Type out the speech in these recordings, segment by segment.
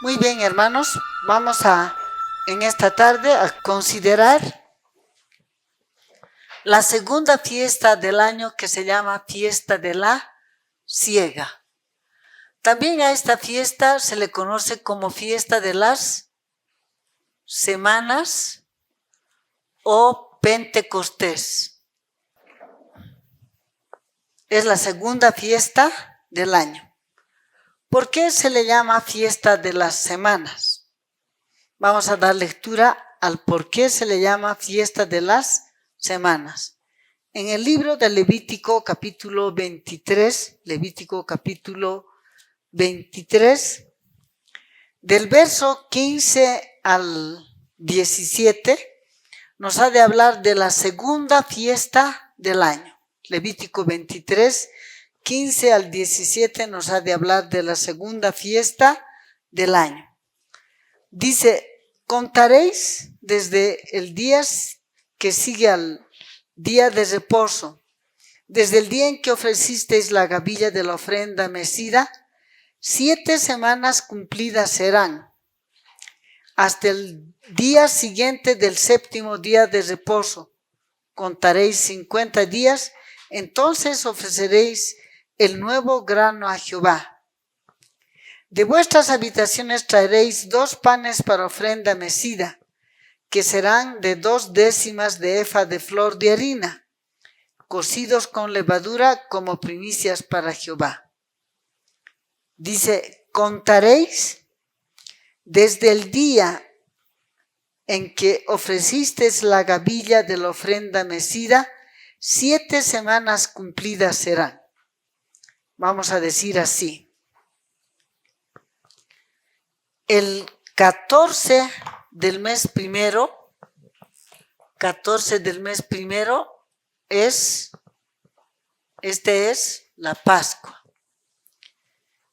Muy bien, hermanos, vamos en esta tarde a considerar la segunda fiesta del año que se llama Fiesta de la Siega. También a esta fiesta se le conoce como Fiesta de las Semanas o Pentecostés. Es la segunda fiesta del año. ¿Por qué se le llama Fiesta de las Semanas? Vamos a dar lectura al por qué se le llama Fiesta de las Semanas. En el libro de Levítico capítulo 23, del verso 15 al 17, nos ha de hablar de la segunda fiesta del año. Levítico 23, 15 al 17 nos ha de hablar de la segunda fiesta del año. Dice, contaréis desde el día que sigue al día de reposo, desde el día en que ofrecisteis la gavilla de la ofrenda mecida, 7 semanas cumplidas serán, hasta el día siguiente del séptimo día de reposo. Contaréis 50 días, entonces ofreceréis el nuevo grano a Jehová. De vuestras habitaciones traeréis 2 panes para ofrenda mecida, que serán de 2 décimas de efa de flor de harina, cocidos con levadura como primicias para Jehová. Dice, contaréis desde el día en que ofrecisteis la gavilla de la ofrenda mecida, 7 semanas cumplidas serán. Vamos a decir así. El 14 del mes primero es la Pascua,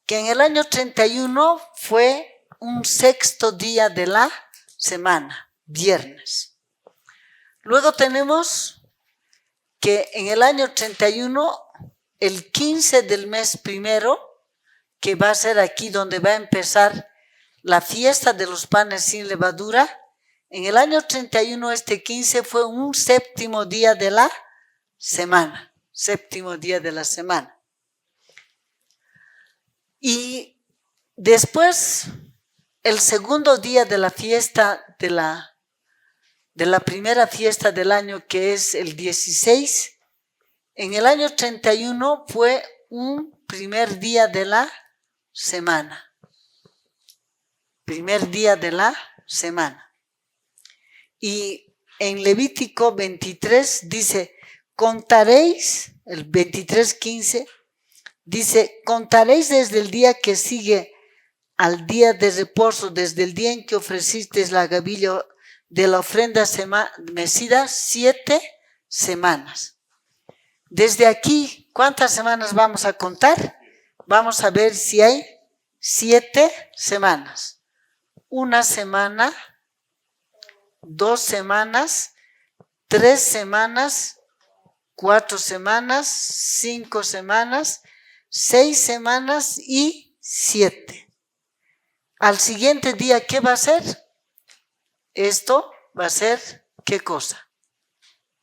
que en el año 31 fue un 6º día de la semana, viernes. Luego tenemos que en el año 31, el 15 del mes primero, que va a ser aquí donde va a empezar la fiesta de los panes sin levadura, en el año 31 este 15 fue un 7º día de la semana, Y después, el segundo día de la fiesta de la primera fiesta del año, que es el 16, en el año 31 fue un primer día de la semana. Y en Levítico 23 dice, contaréis, el 23:15, dice, contaréis desde el día que sigue al día de reposo, desde el día en que ofrecisteis la gavilla de la ofrenda mecida, 7 semanas. Desde aquí, ¿cuántas semanas vamos a contar? Vamos a ver si hay 7 semanas. 1 semana, 2 semanas, 3 semanas, 4 semanas, 5 semanas, 6 semanas y 7. Al siguiente día, ¿qué va a ser? Esto va a ser, ¿qué cosa?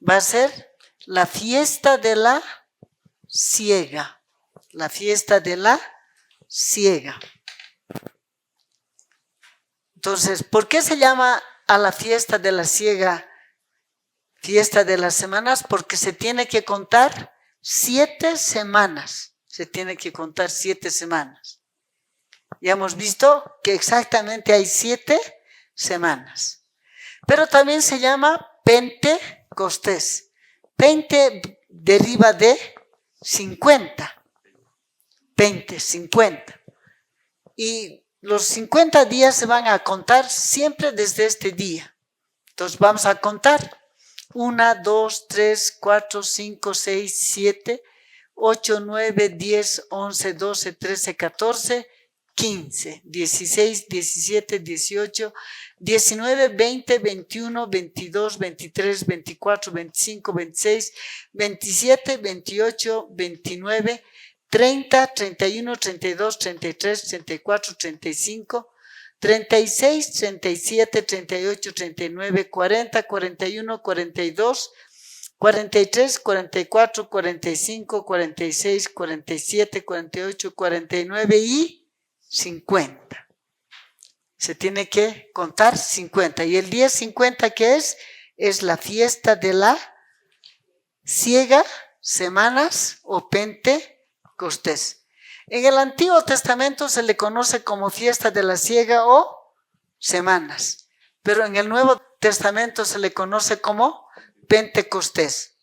Va a ser la fiesta de la siega. La fiesta de la siega. Entonces, ¿por qué se llama a la fiesta de la siega fiesta de las semanas? Porque se tiene que contar 7 semanas. Ya hemos visto que exactamente hay 7 semanas. Pero también se llama Pentecostés. Pente deriva de 50. 50. Y los 50 días se van a contar siempre desde este día. Entonces vamos a contar 1, 2, 3, 4, 5, 6, 7, 8, 9, 10, 11, 12, 13, 14, 15, 16, 17, 18, 19, 20, 21, 22, 23, 24, 25, 26, 27, 28, 29, 30, 31, 32, 33, 34, 35, 36, 37, 38, 39, 40, 41, 42, 43, 44, 45, 46, 47, 48, 49 y 50. Se tiene que contar 50. Y el día 50, ¿qué es? Es la fiesta de la siega, semanas o Pentecostés. En el Antiguo Testamento se le conoce como fiesta de la siega o semanas, pero en el Nuevo Testamento se le conoce como Pentecostés.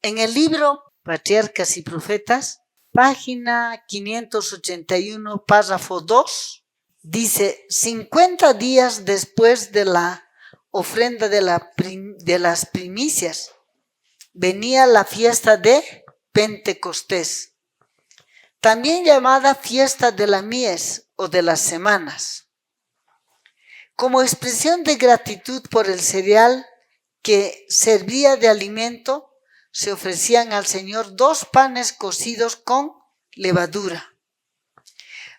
En el libro Patriarcas y Profetas, página 581, párrafo 2, dice: 50 días después de la ofrenda de las primicias, venía la fiesta de Pentecostés, también llamada fiesta de la mies o de las semanas. Como expresión de gratitud por el cereal que servía de alimento, se ofrecían al Señor 2 panes cocidos con levadura.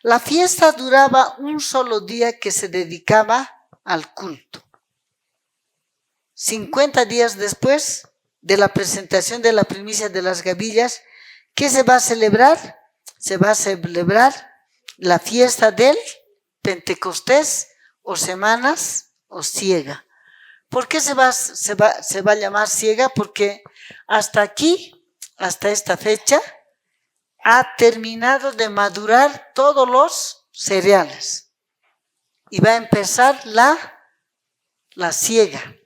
La fiesta duraba un solo día que se dedicaba al culto. 50 días después de la presentación de la primicia de las gavillas, ¿qué se va a celebrar? Se va a celebrar la fiesta del Pentecostés o semanas o siega. ¿Por qué se va a llamar siega? Porque hasta aquí, hasta esta fecha, ha terminado de madurar todos los cereales y va a empezar la siega.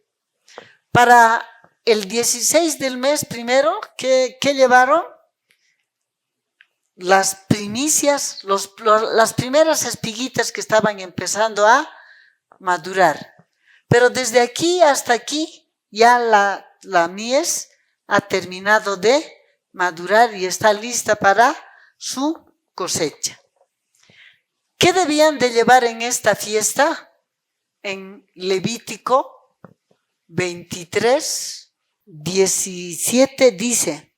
Para el 16 del mes primero, ¿qué llevaron? Las primicias, las primeras espiguitas que estaban empezando a madurar. Pero desde aquí hasta aquí ya la mies ha terminado de madurar y está lista para su cosecha. ¿Qué debían de llevar en esta fiesta? En Levítico 23, 17 dice: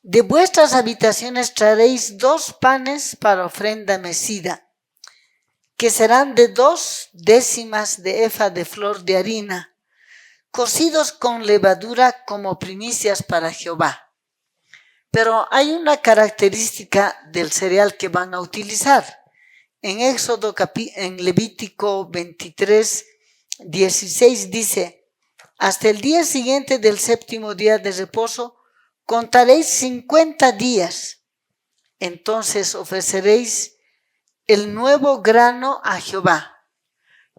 de vuestras habitaciones traeréis 2 panes para ofrenda mecida, que serán de 2 décimas de efa de flor de harina, cocidos con levadura como primicias para Jehová. Pero hay una característica del cereal que van a utilizar. En Levítico 23, 16 dice: hasta el día siguiente del 7º día de reposo contaréis 50 días, entonces ofreceréis el nuevo grano a Jehová.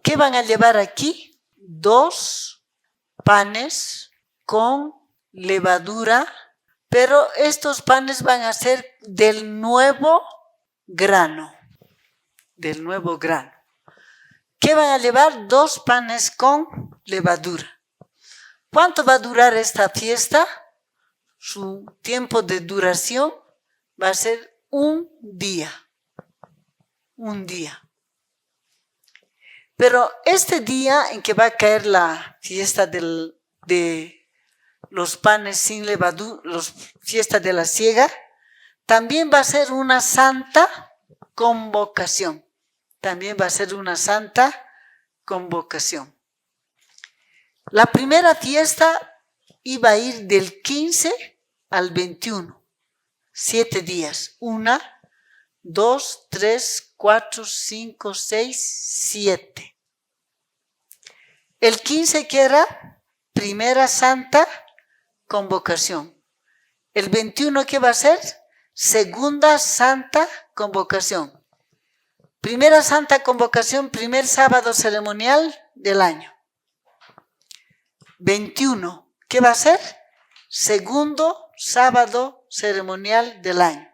¿Qué van a llevar aquí? 2 panes con levadura, pero estos panes van a ser del nuevo grano. Del nuevo grano. ¿Qué van a llevar? 2 panes con levadura. ¿Cuánto va a durar esta fiesta? Su tiempo de duración va a ser un día. Un día. Pero este día en que va a caer la fiesta de los panes sin levadura, la fiesta de la siega, también va a ser una santa convocación. También va a ser una santa convocación. La primera fiesta iba a ir del 15 al 21, 7 días. 1, 2, 3, 4, 5, 6, 7. El 15 que era primera santa convocación. El 21 ¿qué va a ser? Segunda santa convocación. Primera santa convocación, primer sábado ceremonial del año. 21, ¿qué va a ser? Segundo sábado ceremonial del año.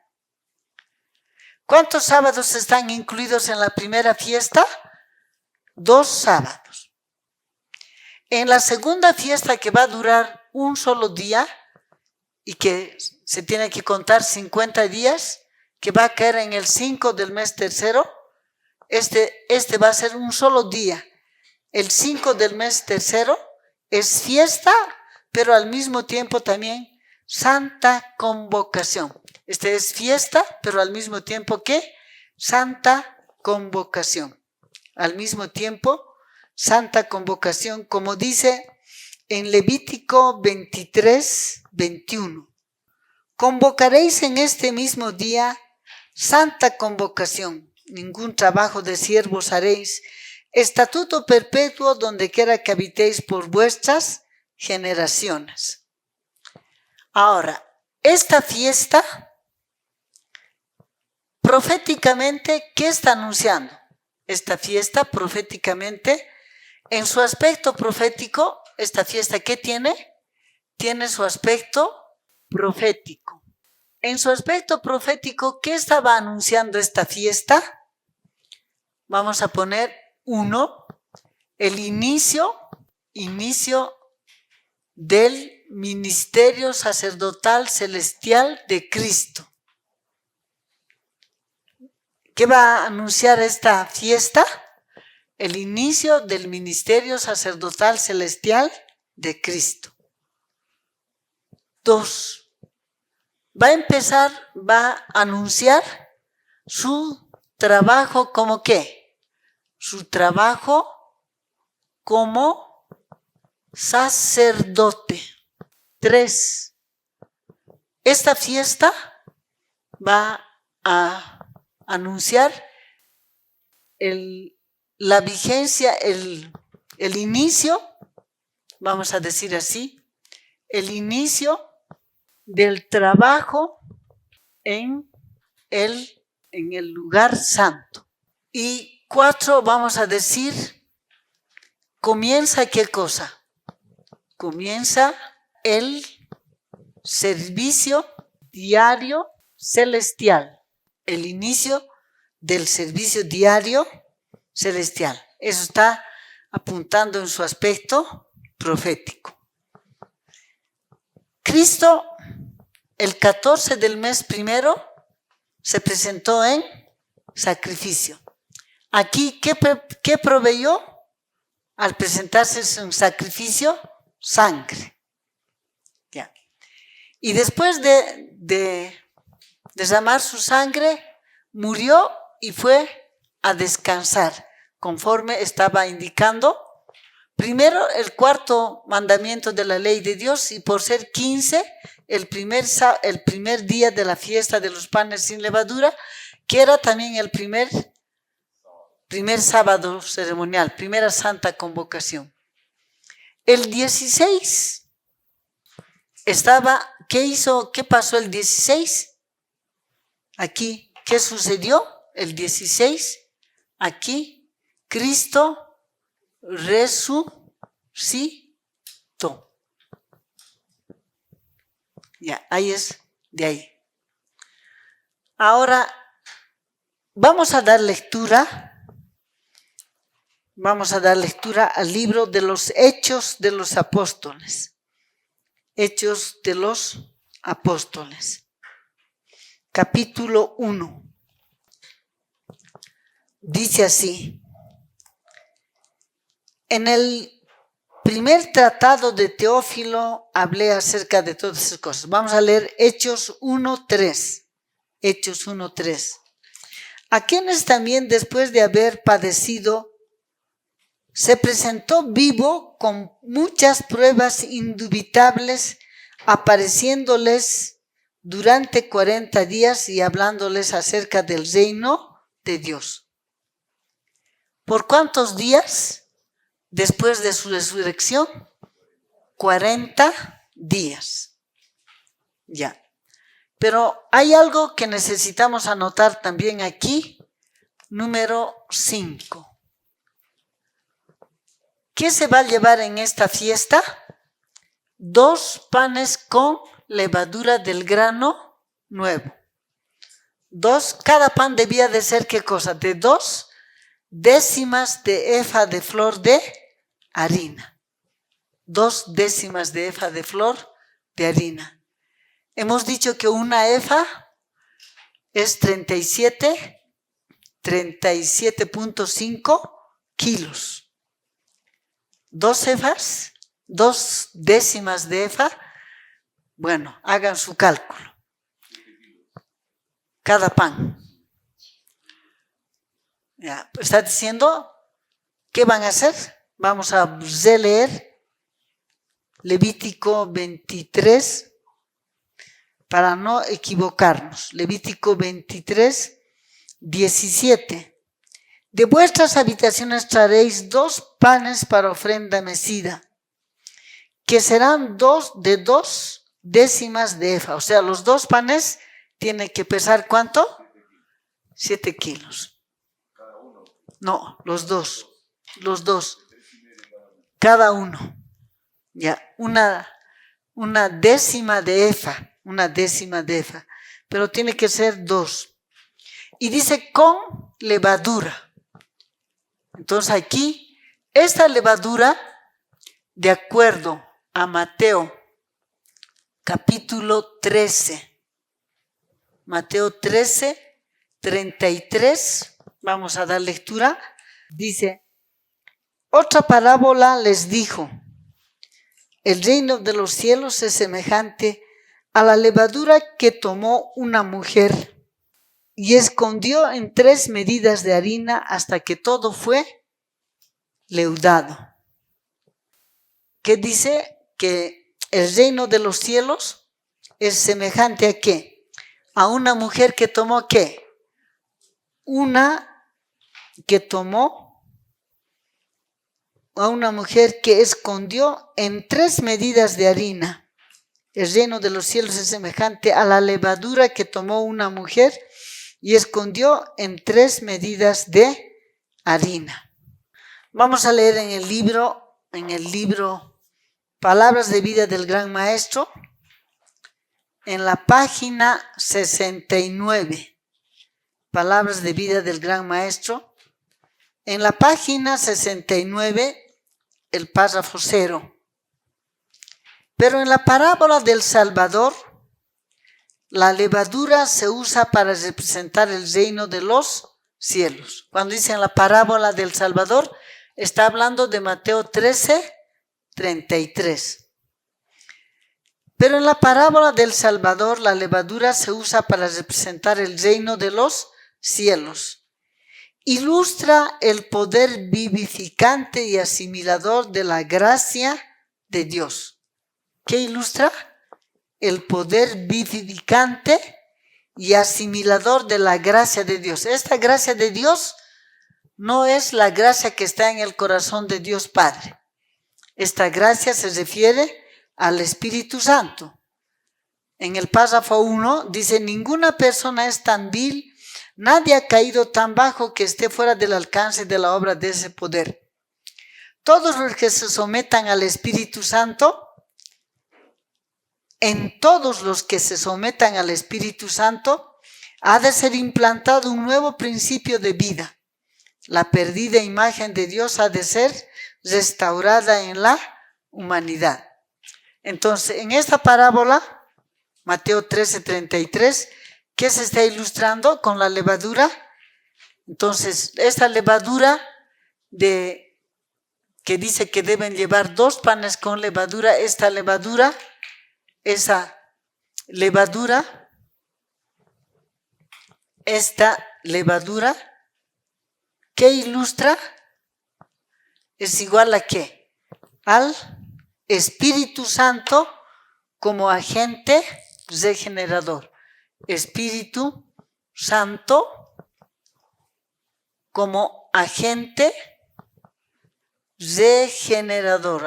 ¿Cuántos sábados están incluidos en la primera fiesta? 2 sábados. En la segunda fiesta, que va a durar un solo día y que se tiene que contar 50 días, que va a caer en el 5 del mes tercero, este va a ser un solo día. El 5 del mes tercero es fiesta, pero al mismo tiempo también santa convocación. Este es fiesta, pero al mismo tiempo que santa convocación. al mismo tiempo, santa convocación, como dice en Levítico 23, 21. Convocaréis en este mismo día santa convocación, ningún trabajo de siervos haréis, estatuto perpetuo donde quiera que habitéis por vuestras generaciones. Ahora, esta fiesta, proféticamente, ¿qué está anunciando? Esta fiesta, proféticamente, en su aspecto profético, esta fiesta, ¿qué tiene? Tiene su aspecto profético. En su aspecto profético, ¿qué estaba anunciando esta fiesta? Vamos a poner 1, el inicio del ministerio sacerdotal celestial de Cristo. ¿Qué va a anunciar esta fiesta? El inicio del ministerio sacerdotal celestial de Cristo. 2. Va a anunciar su trabajo como ¿qué? Su trabajo como sacerdote. 3. Esta fiesta va a anunciar la vigencia, el inicio, vamos a decir así, el inicio del trabajo en el lugar santo. Y 4, vamos a decir, comienza ¿qué cosa? Comienza el servicio diario celestial, el inicio del servicio diario celestial. Eso está apuntando en su aspecto profético. Cristo, el 14 del mes primero, se presentó en sacrificio. Aquí, ¿qué proveyó al presentarse en sacrificio? Sangre. Ya. Y después de derramar su sangre, murió y fue a descansar, conforme estaba indicando. Primero, el 4º mandamiento de la ley de Dios, y por ser 15, el primer día de la fiesta de los panes sin levadura, que era también el primer sábado ceremonial, primera santa convocación. El 16 ¿qué pasó el 16? Aquí, ¿qué sucedió? El 16, aquí, Cristo resucitó. Ya, ahí es, de ahí. Ahora, vamos a dar lectura al libro de los Hechos de los Apóstoles. Hechos de los Apóstoles. Capítulo 1. Dice así: en el primer tratado de Teófilo hablé acerca de todas esas cosas. Vamos a leer Hechos 1:3. Hechos 1:3. A quienes también, después de haber padecido, se presentó vivo con muchas pruebas indubitables, apareciéndoles durante 40 días y hablándoles acerca del reino de Dios. ¿Por cuántos días después de su resurrección? 40 días. Ya. Pero hay algo que necesitamos anotar también aquí, número 5. ¿Qué se va a llevar en esta fiesta? 2 panes con levadura del grano nuevo. Cada pan debía de ser, ¿qué cosa? De 2 décimas de efa de flor de harina. 2 décimas de efa de flor de harina. Hemos dicho que una efa es 37.5 kilos. 2 efas, 2 décimas de efa, bueno, hagan su cálculo. Cada pan. Ya, está diciendo ¿Qué van a hacer? Vamos a releer Levítico 23 para no equivocarnos. Levítico 23, 17. De vuestras habitaciones traeréis 2 panes para ofrenda mecida, que serán 2 décimas de efa. O sea, los 2 panes tienen que pesar ¿cuánto? 7 kilos. No, los dos. Cada uno. Ya, una décima de efa. Pero tiene que ser 2. Y dice con levadura. Entonces aquí, esta levadura, de acuerdo a Mateo capítulo 13. Mateo 13, 33. Vamos a dar lectura. Dice, otra parábola les dijo, el reino de los cielos es semejante a la levadura que tomó una mujer y escondió en 3 medidas de harina hasta que todo fue leudado. ¿Qué dice? Que el reino de los cielos es semejante ¿a qué? A una mujer que tomó ¿qué? A una mujer que escondió en 3 medidas de harina. El reino de los cielos es semejante a la levadura que tomó una mujer y escondió en 3 medidas de harina. Vamos a leer en el libro Palabras de vida del Gran Maestro, en la página 69. Palabras de vida del Gran Maestro. En la página 69, el párrafo 0. Pero en la parábola del Salvador, la levadura se usa para representar el reino de los cielos. Cuando dicen la parábola del Salvador, está hablando de Mateo 13, 33. Pero en la parábola del Salvador, la levadura se usa para representar el reino de los cielos. Ilustra el poder vivificante y asimilador de la gracia de Dios. ¿Qué ilustra? El poder vivificante y asimilador de la gracia de Dios. Esta gracia de Dios no es la gracia que está en el corazón de Dios Padre. Esta gracia se refiere al Espíritu Santo. En el párrafo 1 dice, ninguna persona es tan vil, nadie ha caído tan bajo que esté fuera del alcance de la obra de ese poder. Todos los que se sometan al Espíritu Santo, en todos los que se sometan al Espíritu Santo, ha de ser implantado un nuevo principio de vida. La perdida imagen de Dios ha de ser restaurada en la humanidad. Entonces, en esta parábola, Mateo 13, 33, ¿qué se está ilustrando con la levadura? Entonces, esta levadura que dice que deben llevar 2 panes con levadura, esa levadura, ¿qué ilustra? Es igual a ¿qué? Al Espíritu Santo como agente regenerador. Espíritu Santo como agente regenerador.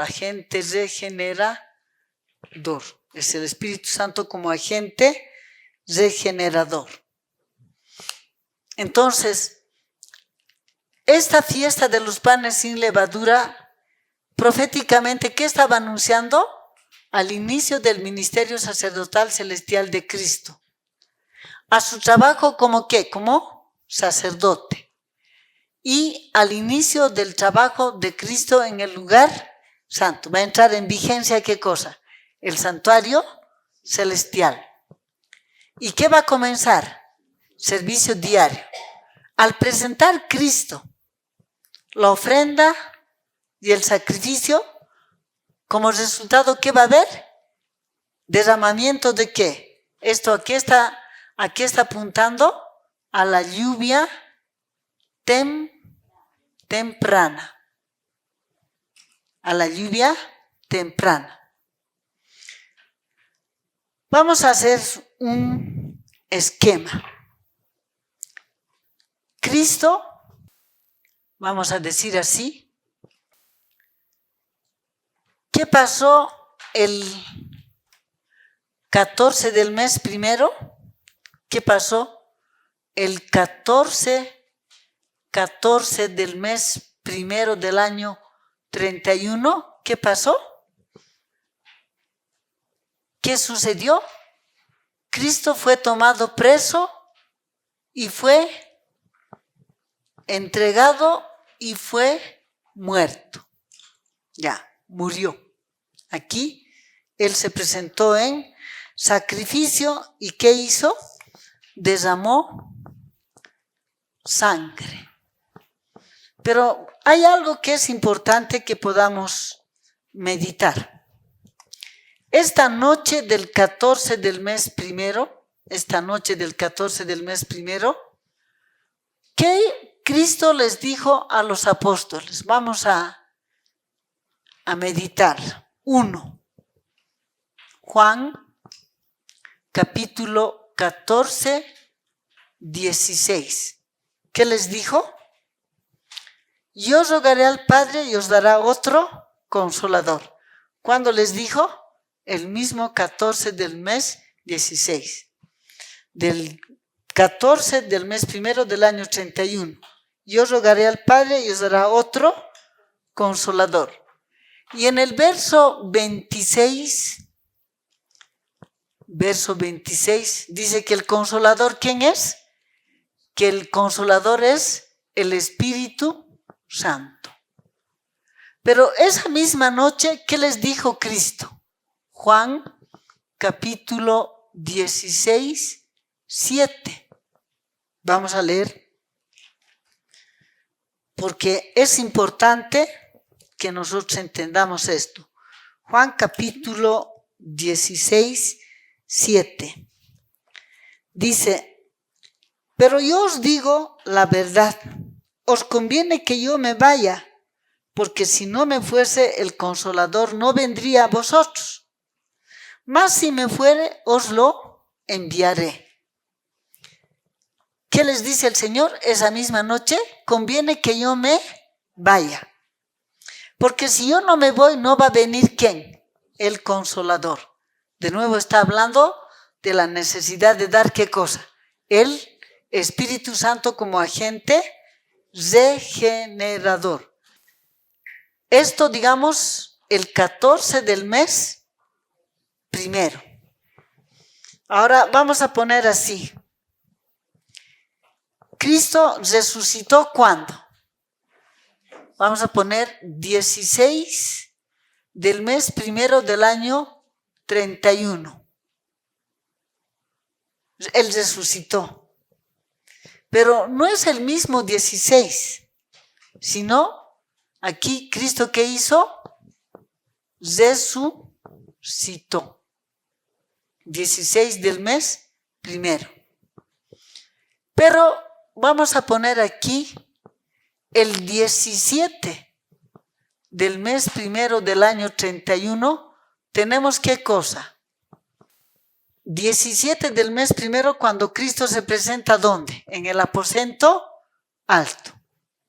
Es el Espíritu Santo como agente regenerador. Entonces, esta fiesta de los panes sin levadura, proféticamente, ¿qué estaba anunciando? Al inicio del ministerio sacerdotal celestial de Cristo. A su trabajo como ¿qué? Como sacerdote. Y al inicio del trabajo de Cristo en el lugar santo. Va a entrar en vigencia ¿qué cosa? El santuario celestial. ¿Y qué va a comenzar? Servicio diario. Al presentar Cristo, la ofrenda y el sacrificio, como resultado, ¿qué va a haber? Derramamiento de ¿qué? Esto aquí está apuntando a la lluvia temprana. a la lluvia temprana. Vamos a hacer un esquema. Cristo, vamos a decir así, ¿qué pasó el 14 del mes primero? ¿Qué pasó el 14 del mes primero del año 31? ¿Qué pasó? ¿Qué sucedió? Cristo fue tomado preso y fue entregado y fue muerto. Ya, murió. Aquí Él se presentó en sacrificio y ¿qué hizo? Derramó sangre. Pero hay algo que es importante que podamos meditar. Esta noche del 14 del mes primero, ¿qué Cristo les dijo a los apóstoles? Vamos a meditar. 1. Juan, capítulo 14, 16. ¿Qué les dijo? Yo rogaré al Padre y os dará otro consolador. ¿Cuándo les dijo? El mismo 14 del mes 16. Del 14 del mes primero del año 31. Yo rogaré al Padre y os dará otro consolador. Y en el verso 26 dice que el consolador, ¿quién es? Que el consolador es el Espíritu Santo. Pero esa misma noche, ¿qué les dijo Cristo? Juan capítulo 16, 7. Vamos a leer, porque es importante que nosotros entendamos esto. Juan capítulo 16, 7. Dice, pero yo os digo la verdad, os conviene que yo me vaya, porque si no me fuese el Consolador no vendría a vosotros. Mas si me fuere, os lo enviaré. ¿Qué les dice el Señor esa misma noche? Conviene que yo me vaya. Porque si yo no me voy, no va a venir ¿quién? El Consolador. De nuevo está hablando de la necesidad de dar ¿qué cosa? El Espíritu Santo como agente regenerador. Esto, digamos, el 14 del mes primero. Ahora vamos a poner así. Cristo resucitó ¿cuándo? Vamos a poner 16 del mes primero del año 31. Él resucitó. Pero no es el mismo 16, sino aquí Cristo ¿qué hizo? Resucitó. 16 del mes primero. Pero vamos a poner aquí el 17 del mes primero del año 31. Tenemos ¿qué cosa? 17 del mes primero cuando Cristo se presenta ¿dónde? En el aposento alto.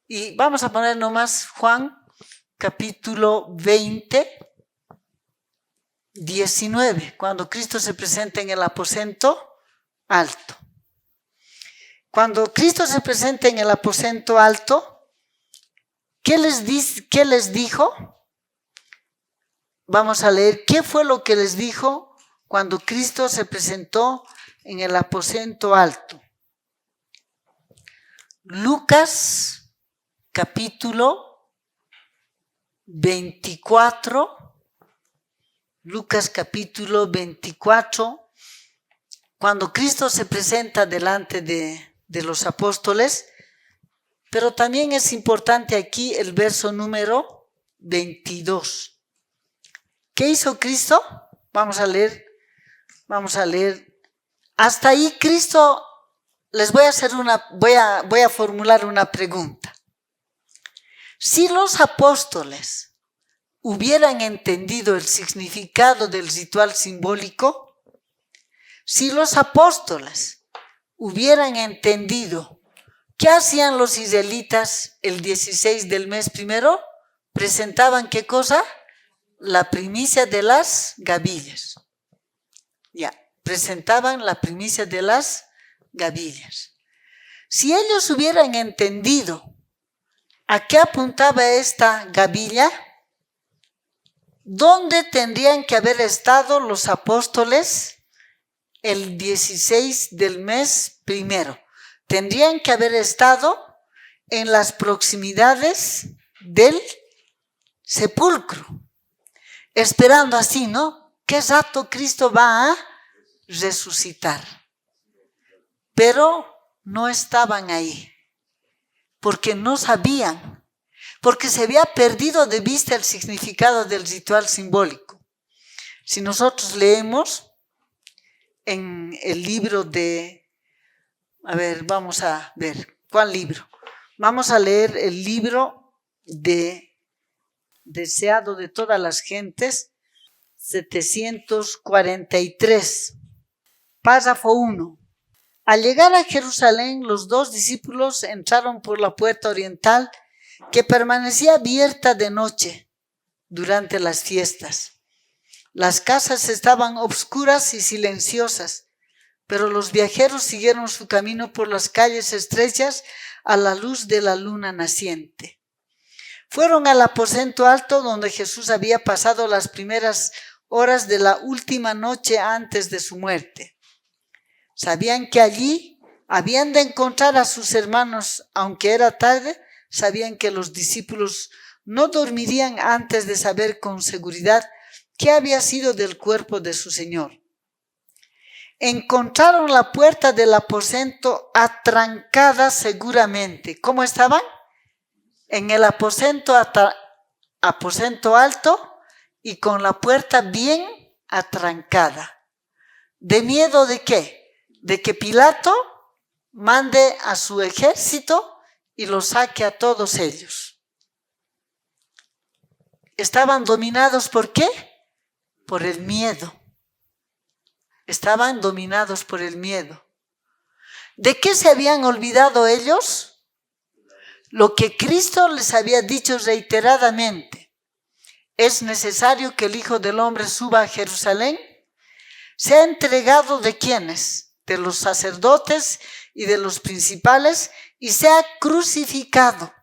Y vamos a poner nomás Juan capítulo 20, 19, cuando Cristo se presenta en el aposento alto. Cuando Cristo se presenta en el aposento alto, ¿qué les dijo? Vamos a leer, ¿qué fue lo que les dijo cuando Cristo se presentó en el aposento alto? Lucas capítulo 24. Lucas capítulo 24, cuando Cristo se presenta delante de los apóstoles, pero también es importante aquí el verso número 22. ¿Qué hizo Cristo? Vamos a leer. Hasta ahí Cristo, les voy a formular una pregunta. Si los apóstoles hubieran entendido el significado del ritual simbólico, si los apóstoles hubieran entendido qué hacían los israelitas el 16 del mes primero, presentaban ¿qué cosa? La primicia de las gavillas. Ya, presentaban la primicia de las gavillas. Si ellos hubieran entendido a qué apuntaba esta gavilla, ¿dónde tendrían que haber estado los apóstoles el 16 del mes primero? Tendrían que haber estado en las proximidades del sepulcro, esperando así, ¿no? ¿Qué rato Cristo va a resucitar? Pero no estaban ahí, porque no sabían, porque se había perdido de vista el significado del ritual simbólico. Si nosotros leemos en el libro de, vamos a ver, ¿cuál libro? Vamos a leer el libro de Deseado de todas las gentes, 743, párrafo 1. Al llegar a Jerusalén, los 2 discípulos entraron por la puerta oriental que permanecía abierta de noche durante las fiestas. Las casas estaban obscuras y silenciosas, pero los viajeros siguieron su camino por las calles estrechas a la luz de la luna naciente. Fueron al aposento alto donde Jesús había pasado las primeras horas de la última noche antes de su muerte. Sabían que allí habían de encontrar a sus hermanos, aunque era tarde. Sabían que los discípulos no dormirían antes de saber con seguridad qué había sido del cuerpo de su Señor. Encontraron la puerta del aposento atrancada seguramente. ¿Cómo estaban? En el aposento alto y con la puerta bien atrancada. ¿De miedo de qué? De que Pilato mande a su ejército y los saque a todos ellos. Estaban dominados ¿por qué? Por el miedo. Estaban dominados por el miedo. ¿De qué se habían olvidado ellos? Lo que Cristo les había dicho reiteradamente. Es necesario que el Hijo del Hombre suba a Jerusalén. Se ha entregado ¿de quiénes? De los sacerdotes y de los principales, y sea crucificado,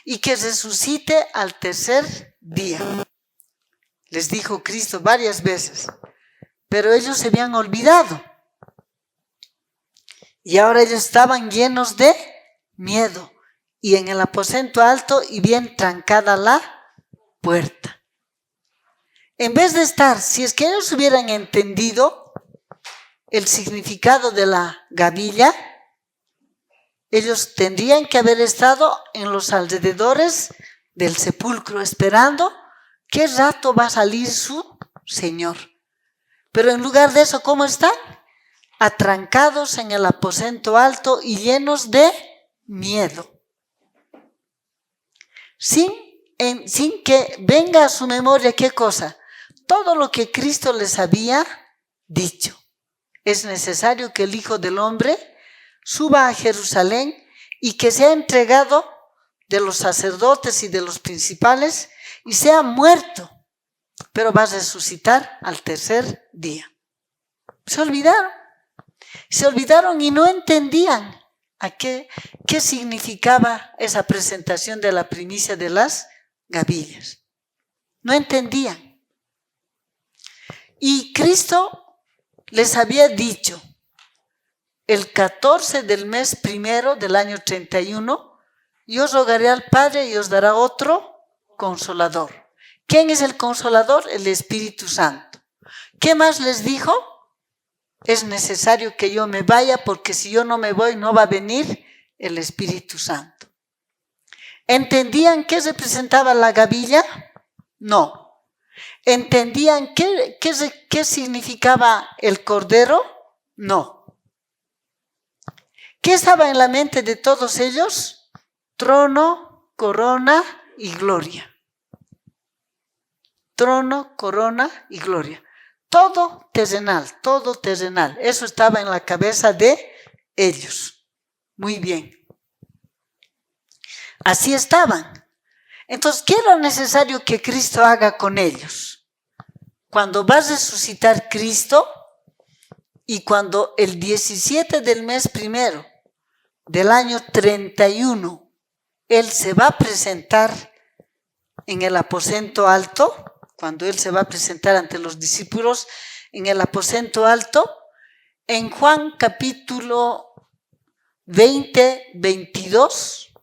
y que resucite al tercer día. Les dijo Cristo varias veces, pero ellos se habían olvidado. Y ahora ellos estaban llenos de miedo, y en el aposento alto y bien trancada la puerta. En vez de estar, si es que ellos hubieran entendido el significado de la gavilla, ellos tendrían que haber estado en los alrededores del sepulcro esperando qué rato va a salir su Señor. Pero en lugar de eso, ¿cómo están? Atrancados en el aposento alto y llenos de miedo. Sin que venga a su memoria, ¿qué cosa? Todo lo que Cristo les había dicho. Es necesario que el Hijo del Hombre suba a Jerusalén y que sea entregado de los sacerdotes y de los principales y sea muerto, pero va a resucitar al tercer día. Se olvidaron y no entendían qué significaba esa presentación de la primicia de las gavillas. No entendían. Y Cristo les había dicho, el 14 del mes primero del año 31, yo rogaré al Padre y os dará otro consolador. ¿Quién es el consolador? El Espíritu Santo. ¿Qué más les dijo? Es necesario que yo me vaya, porque si yo no me voy no va a venir el Espíritu Santo. ¿Entendían qué representaba la gavilla? No. ¿Entendían qué significaba el cordero? No. ¿Qué estaba en la mente de todos ellos? Trono, corona y gloria. trono, corona y gloria. Todo terrenal, todo terrenal. Eso estaba en la cabeza de ellos. Muy bien. Así estaban. Entonces, ¿qué era necesario que Cristo haga con ellos? Cuando va a resucitar Cristo y cuando el 17 del mes primero del año 31, Él se va a presentar en el aposento alto, cuando Él se va a presentar ante los discípulos en el aposento alto, en Juan capítulo 20, 22,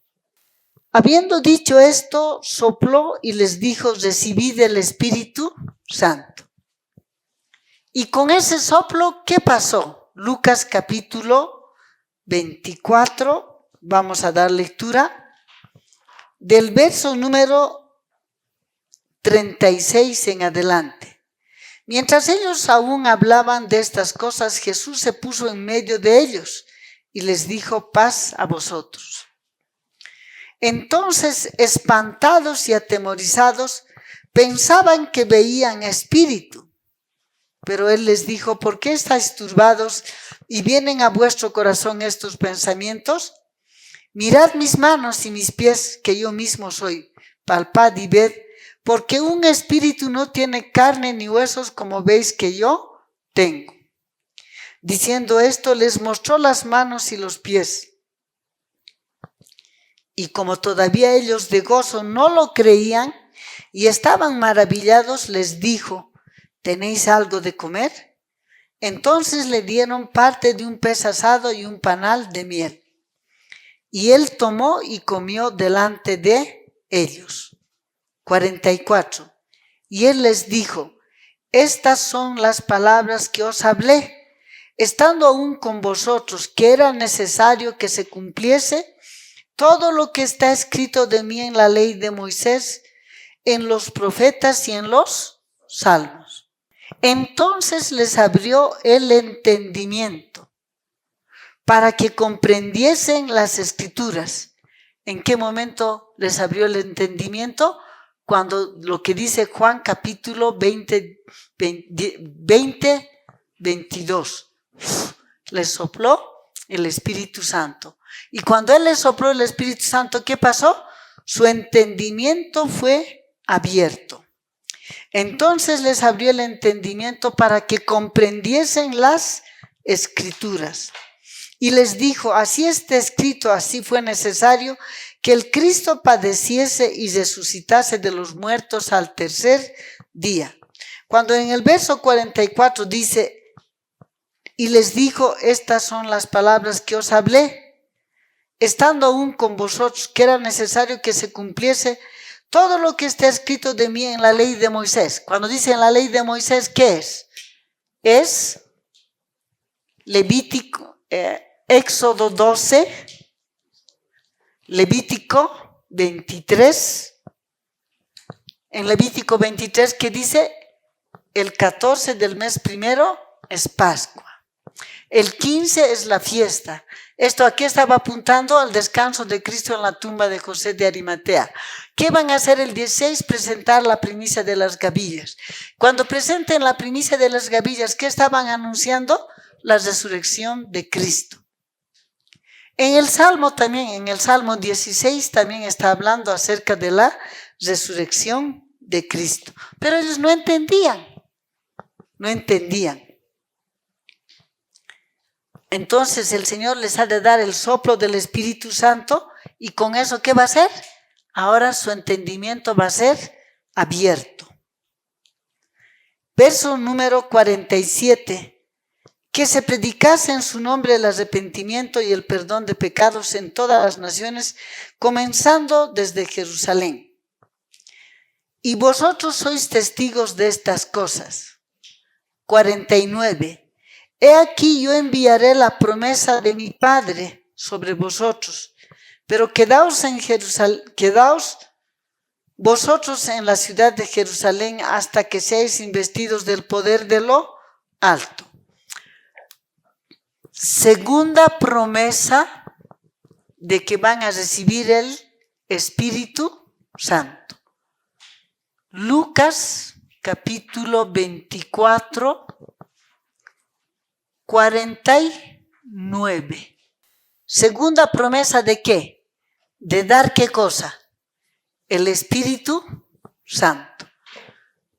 habiendo dicho esto, sopló y les dijo: recibid el Espíritu Santo. Y con ese soplo, ¿qué pasó? Lucas capítulo 24, vamos a dar lectura, del verso número 36 en adelante. Mientras ellos aún hablaban de estas cosas, Jesús se puso en medio de ellos y les dijo: paz a vosotros. Entonces, espantados y atemorizados, pensaban que veían espíritu. Pero Él les dijo: ¿por qué estáis turbados y vienen a vuestro corazón estos pensamientos? Mirad mis manos y mis pies, que yo mismo soy. Palpad y ved, porque un espíritu no tiene carne ni huesos, como veis que yo tengo. Diciendo esto, les mostró las manos y los pies. Y como todavía ellos de gozo no lo creían y estaban maravillados, les dijo: ¿tenéis algo de comer? Entonces le dieron parte de un pez asado y un panal de miel. Y Él tomó y comió delante de ellos. 44. Y Él les dijo: estas son las palabras que os hablé, estando aún con vosotros, que era necesario que se cumpliese todo lo que está escrito de mí en la ley de Moisés, en los profetas y en los salmos. Entonces les abrió el entendimiento para que comprendiesen las escrituras. ¿En qué momento les abrió el entendimiento? Cuando lo que dice Juan capítulo 20, 22. Les sopló el Espíritu Santo. Y cuando Él les sopló el Espíritu Santo, ¿qué pasó? Su entendimiento fue abierto. Entonces les abrió el entendimiento para que comprendiesen las escrituras. Y les dijo: así está escrito, así fue necesario que el Cristo padeciese y resucitase de los muertos al tercer día. Cuando en el verso 44 dice: y les dijo: estas son las palabras que os hablé, estando aún con vosotros, que era necesario que se cumpliese todo lo que está escrito de mí en la ley de Moisés. Cuando dice en la ley de Moisés, ¿qué es? Es Levítico, Éxodo 12, Levítico 23. En Levítico 23, que dice: el 14 del mes primero es Pascua. El 15 es la fiesta. Esto aquí estaba apuntando al descanso de Cristo en la tumba de José de Arimatea. ¿Qué van a hacer el 16? Presentar la primicia de las gavillas. Cuando presenten la primicia de las gavillas, ¿qué estaban anunciando? La resurrección de Cristo. En el Salmo también, en el Salmo 16 también está hablando acerca de la resurrección de Cristo. Pero ellos no entendían. Entonces el Señor les ha de dar el soplo del Espíritu Santo, y con eso, ¿qué va a hacer? Ahora su entendimiento va a ser abierto. Verso número 47. Que se predicase en su nombre el arrepentimiento y el perdón de pecados en todas las naciones, comenzando desde Jerusalén. Y vosotros sois testigos de estas cosas. 49. He aquí yo enviaré la promesa de mi Padre sobre vosotros, pero quedaos en Jerusalén, quedaos vosotros en la ciudad de Jerusalén hasta que seáis investidos del poder de lo alto. Segunda promesa de que van a recibir el Espíritu Santo. Lucas capítulo 24, 49. Segunda promesa ¿de qué? De dar ¿qué cosa? El Espíritu Santo.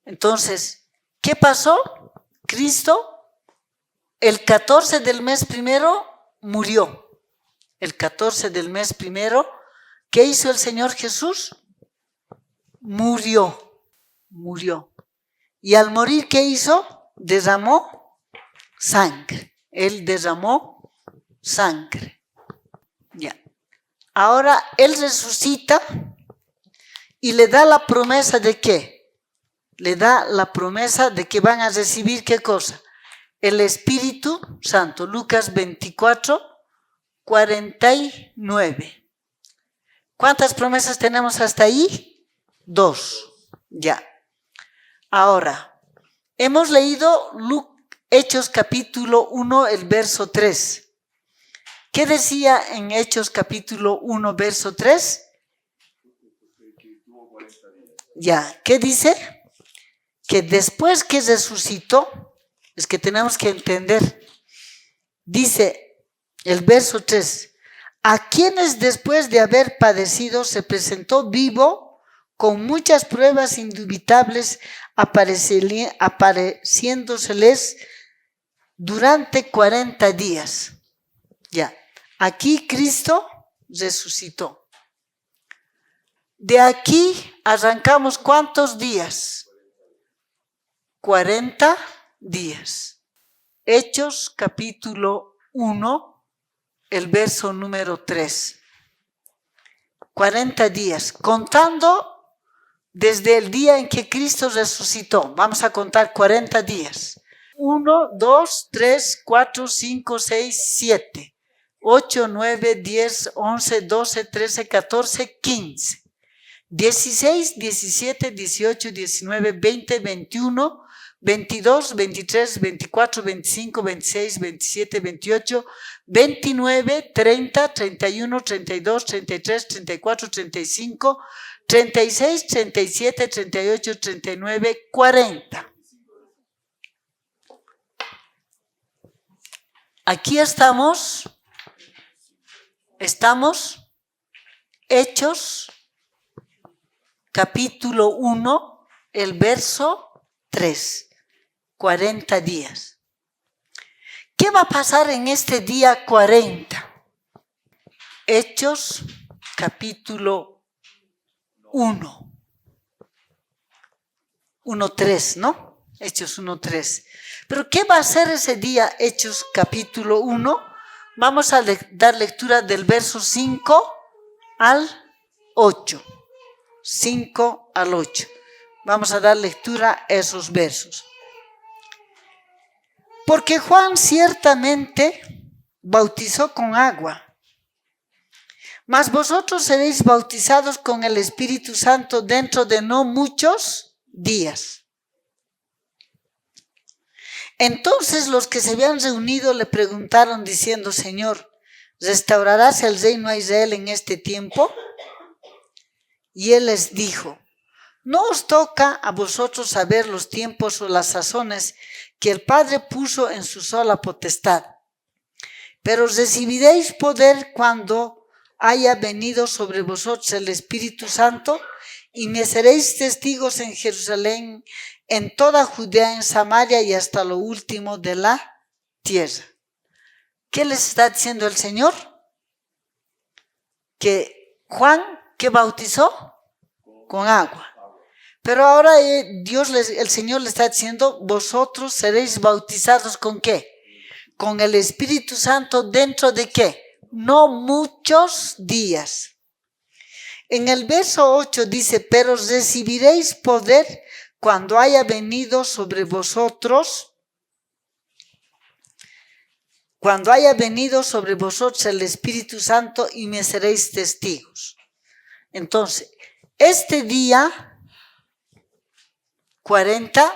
Entonces, ¿qué pasó? Cristo, el 14 del mes primero, murió. El 14 del mes primero, ¿qué hizo el Señor Jesús? Murió. Y al morir, ¿qué hizo? Derramó sangre. Él derramó sangre. Ya. Ahora Él resucita y le da la promesa ¿de qué? Le da la promesa de que van a recibir ¿qué cosa? El Espíritu Santo. Lucas 24, 49. ¿Cuántas promesas tenemos hasta ahí? 2. Ya. Ahora, hemos leído Hechos capítulo 1, el verso 3. ¿Qué decía en Hechos capítulo 1, verso 3? Ya, ¿qué dice? Que después que resucitó, es que tenemos que entender, dice el verso 3, a quienes después de haber padecido se presentó vivo con muchas pruebas indubitables, apareciéndoseles durante 40 días. Ya, aquí Cristo resucitó. De aquí arrancamos ¿cuántos días? 40 días. Hechos capítulo 1, el verso número 3. 40 días, contando desde el día en que Cristo resucitó. Vamos a contar 40 días. 1, 2, 3, 4, 5, 6, 7, 8, 9, 10, 11, 12, 13, 14, 15, 16, 17, 18, 19, 20, 21, 22, 23, 24, 25, 26, 27, 28, 29, 30, 31, 32, 33, 34, 35, 36, 37, 38, 39, 40. Aquí estamos Hechos, capítulo 1, el verso 3, 40 días. ¿Qué va a pasar en este día 40? Hechos, capítulo 1, 1:3, ¿no? Hechos 1:3. Pero ¿qué va a hacer ese día, Hechos capítulo 1? Vamos a dar lectura del verso 5 al 8. 5 al 8. Vamos a dar lectura a esos versos. Porque Juan ciertamente bautizó con agua, mas vosotros seréis bautizados con el Espíritu Santo dentro de no muchos días. Entonces los que se habían reunido le preguntaron diciendo: Señor, ¿restaurarás el reino a Israel en este tiempo? Y él les dijo: no os toca a vosotros saber los tiempos o las sazones que el Padre puso en su sola potestad, pero recibiréis poder cuando haya venido sobre vosotros el Espíritu Santo, y me seréis testigos en Jerusalén, en toda Judea, en Samaria y hasta lo último de la tierra. ¿Qué les está diciendo el Señor? Que Juan, ¿qué bautizó? Con agua. Pero ahora el Señor le está diciendo: vosotros seréis bautizados ¿con qué? Con el Espíritu Santo dentro de ¿qué? No muchos días. En el verso 8 dice: pero recibiréis poder cuando haya venido sobre vosotros el Espíritu Santo, y me seréis testigos. Entonces, este día 40,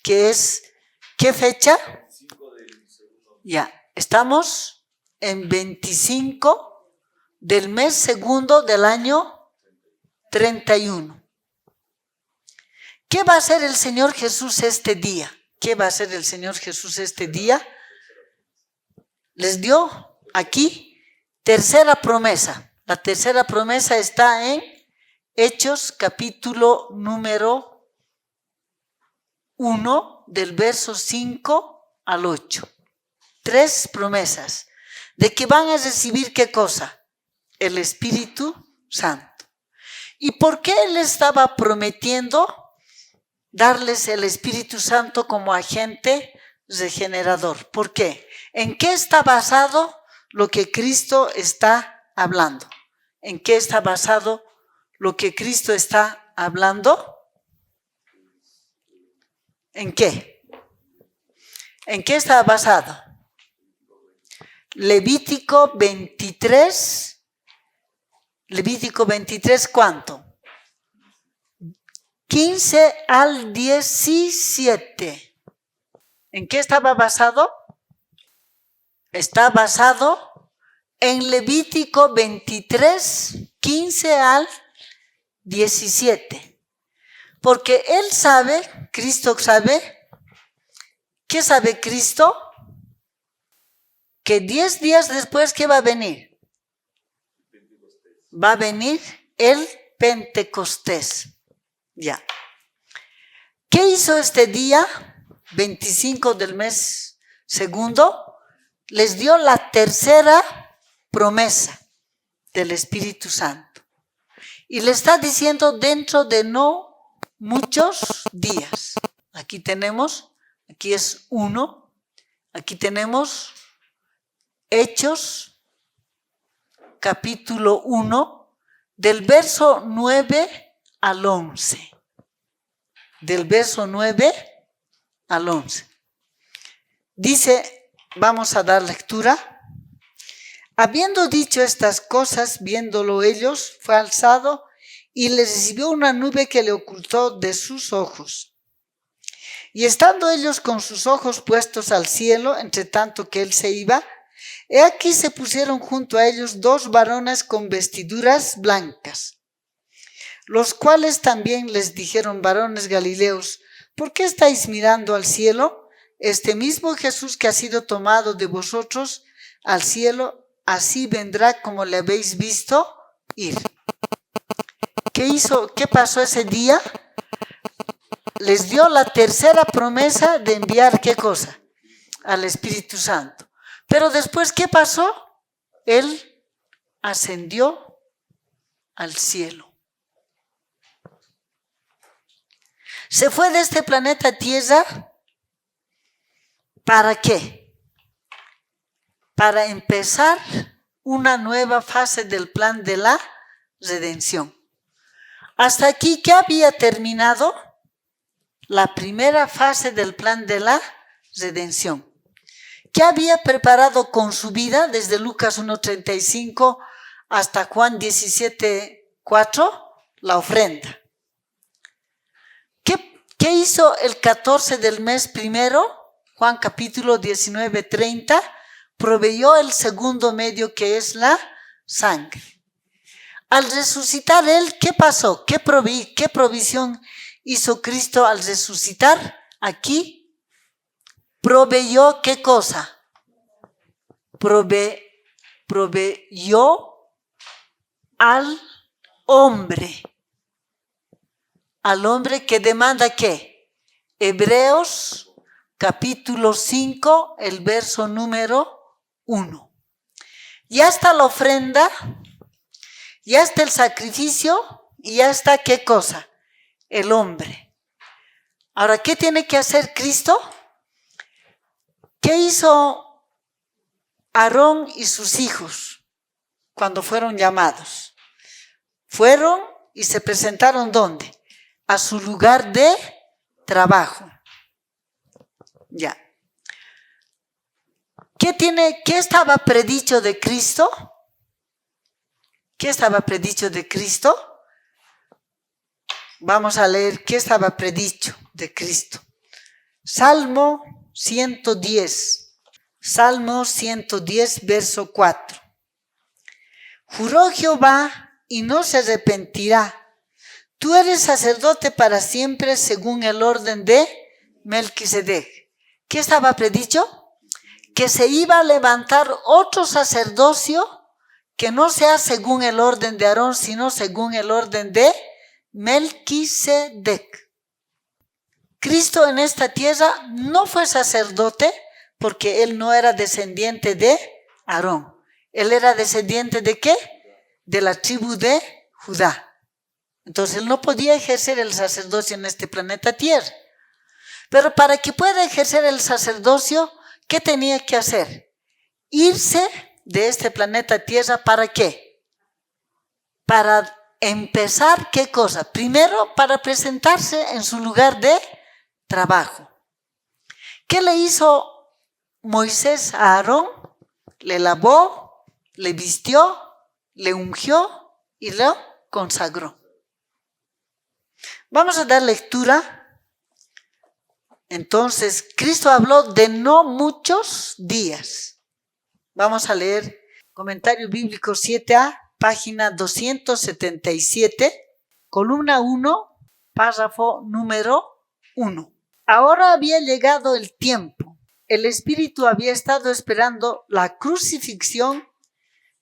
que es, ¿qué fecha? Ya, estamos en 25 del mes segundo del año 31. ¿Qué va a hacer el Señor Jesús este día? ¿Qué va a hacer el Señor Jesús este día? Les dio aquí tercera promesa. La tercera promesa está en Hechos capítulo número 1 del verso 5 al 8. 3 promesas de que van a recibir ¿qué cosa? El Espíritu Santo. ¿Y por qué Él estaba prometiendo darles el Espíritu Santo como agente regenerador? ¿Por qué? ¿En qué está basado lo que Cristo está hablando? ¿En qué está basado lo que Cristo está hablando? ¿En qué? ¿En qué está basado? Levítico 23. Levítico 23, ¿cuánto? 15 al 17. ¿En qué estaba basado? Está basado en Levítico 23, 15 al 17. Porque Él sabe, Cristo sabe, ¿qué sabe Cristo? Que 10 días después, ¿qué va a venir? Va a venir el Pentecostés. Ya. ¿Qué hizo este día? 25 del mes segundo. Les dio la tercera promesa del Espíritu Santo. Y le está diciendo dentro de no muchos días. Aquí tenemos, aquí es 1. Aquí tenemos Hechos capítulo 1 del verso 9 al 11. Del verso 9 al 11. Dice, vamos a dar lectura. Habiendo dicho estas cosas, viéndolo ellos, fue alzado y le recibió una nube que le ocultó de sus ojos. Y estando ellos con sus ojos puestos al cielo, entre tanto que él se iba, he aquí se pusieron junto a ellos 2 varones con vestiduras blancas, los cuales también les dijeron: varones galileos, ¿por qué estáis mirando al cielo? Este mismo Jesús que ha sido tomado de vosotros al cielo, así vendrá como le habéis visto ir. ¿Qué hizo? ¿Qué pasó ese día? Les dio la tercera promesa de enviar ¿qué cosa? Al Espíritu Santo. Pero después, ¿qué pasó? Él ascendió al cielo. Se fue de este planeta Tierra. ¿Para qué? Para empezar una nueva fase del plan de la redención. Hasta aquí, ¿qué había terminado? La primera fase del plan de la redención. ¿Qué había preparado con su vida desde Lucas 1:35 hasta Juan 17:4? La ofrenda. ¿Qué hizo el 14 del mes primero? Juan capítulo 19:30. Proveyó el segundo medio, que es la sangre. Al resucitar él, ¿qué pasó? ¿Qué provisión hizo Cristo al resucitar? Aquí proveyó ¿qué cosa? Proveyó al hombre. Al hombre que demanda ¿qué? Hebreos capítulo 5, el verso número 1. Ya está la ofrenda, ya está el sacrificio y ya está ¿qué cosa? El hombre. Ahora, ¿qué tiene que hacer Cristo? ¿Qué hizo Aarón y sus hijos cuando fueron llamados? Fueron y se presentaron ¿dónde? A su lugar de trabajo. Ya. ¿Qué estaba predicho de Cristo? ¿Qué estaba predicho de Cristo? Vamos a leer qué estaba predicho de Cristo. Salmo 110. Salmo 110, verso 4. Juró Jehová y no se arrepentirá. tú eres sacerdote para siempre según el orden de Melquisedec. ¿Qué estaba predicho? Que se iba a levantar otro sacerdocio que no sea según el orden de Aarón, sino según el orden de Melquisedec. Cristo en esta tierra no fue sacerdote porque él no era descendiente de Aarón. Él era descendiente ¿de qué? De la tribu de Judá. Entonces él no podía ejercer el sacerdocio en este planeta Tierra. Pero para que pueda ejercer el sacerdocio, ¿qué tenía que hacer? Irse de este planeta Tierra, ¿para qué? Para empezar, ¿qué cosa? Primero, para presentarse en su lugar de trabajo. ¿Qué le hizo Moisés a Aarón? Le lavó, le vistió, le ungió y lo consagró. Vamos a dar lectura. Entonces, Cristo habló de no muchos días. Vamos a leer Comentario Bíblico 7a, página 277, columna 1, párrafo número 1. Ahora había llegado el tiempo. El Espíritu había estado esperando la crucifixión,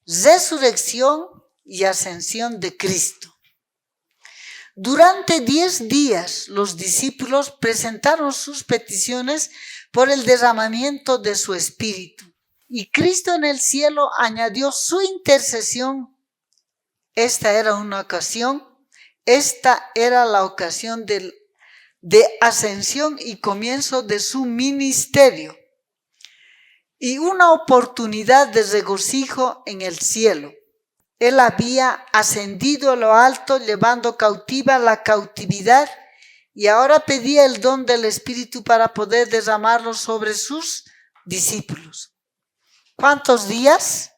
resurrección y ascensión de Cristo. Durante 10 días los discípulos presentaron sus peticiones por el derramamiento de su Espíritu. Y Cristo en el cielo añadió su intercesión. Esta era la ocasión de ascensión y comienzo de su ministerio. Y una oportunidad de regocijo en el cielo. Él había ascendido a lo alto, llevando cautiva la cautividad, y ahora pedía el don del Espíritu para poder derramarlo sobre sus discípulos. ¿Cuántos días?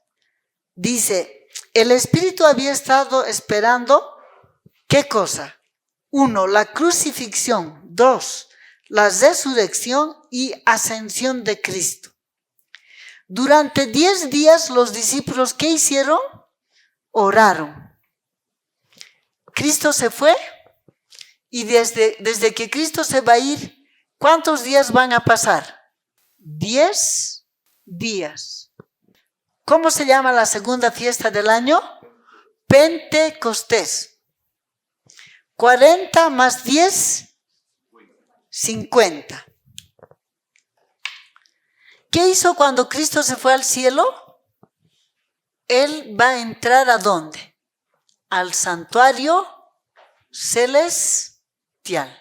Dice, el Espíritu había estado esperando, ¿qué cosa? 1, la crucifixión. 2, la resurrección y ascensión de Cristo. Durante 10 días los discípulos, ¿qué hicieron? Oraron. Cristo se fue y desde que Cristo se va a ir, ¿cuántos días van a pasar? 10 días. ¿Cómo se llama la segunda fiesta del año? Pentecostés. 40 más 10, 50. ¿Qué hizo cuando Cristo se fue al cielo? Él va a entrar ¿a dónde? Al santuario celestial.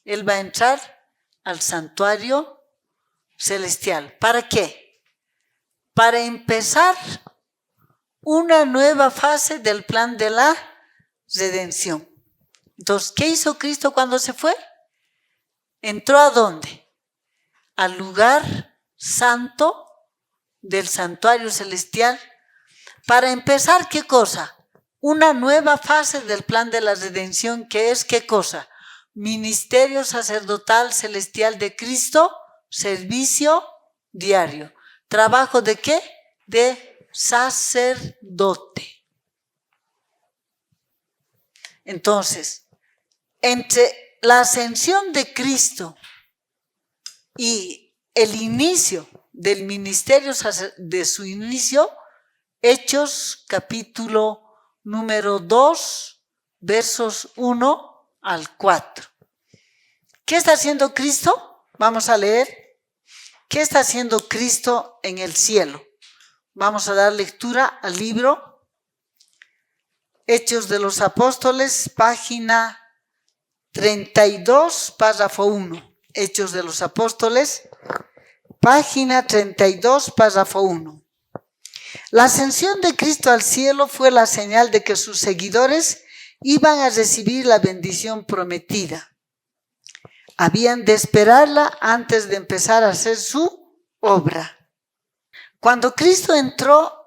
Él va a entrar al santuario celestial. ¿Para qué? Para empezar una nueva fase del plan de la redención. Entonces, ¿qué hizo Cristo cuando se fue? ¿Entró a dónde? Al lugar santo del santuario celestial. Para empezar, ¿qué cosa? Una nueva fase del plan de la redención, que es ¿qué cosa? Ministerio sacerdotal celestial de Cristo, servicio diario. ¿Trabajo de qué? De sacerdote. Entonces, entre la ascensión de Cristo y el inicio del ministerio, de su inicio, Hechos capítulo número 2, versos 1 al 4. ¿Qué está haciendo Cristo? Vamos a leer. ¿Qué está haciendo Cristo en el cielo? Vamos a dar lectura al libro Hechos de los Apóstoles, página 32, párrafo 1. Hechos de los Apóstoles, página 32, párrafo 1. La ascensión de Cristo al cielo fue la señal de que sus seguidores iban a recibir la bendición prometida. Habían de esperarla antes de empezar a hacer su obra. Cuando Cristo entró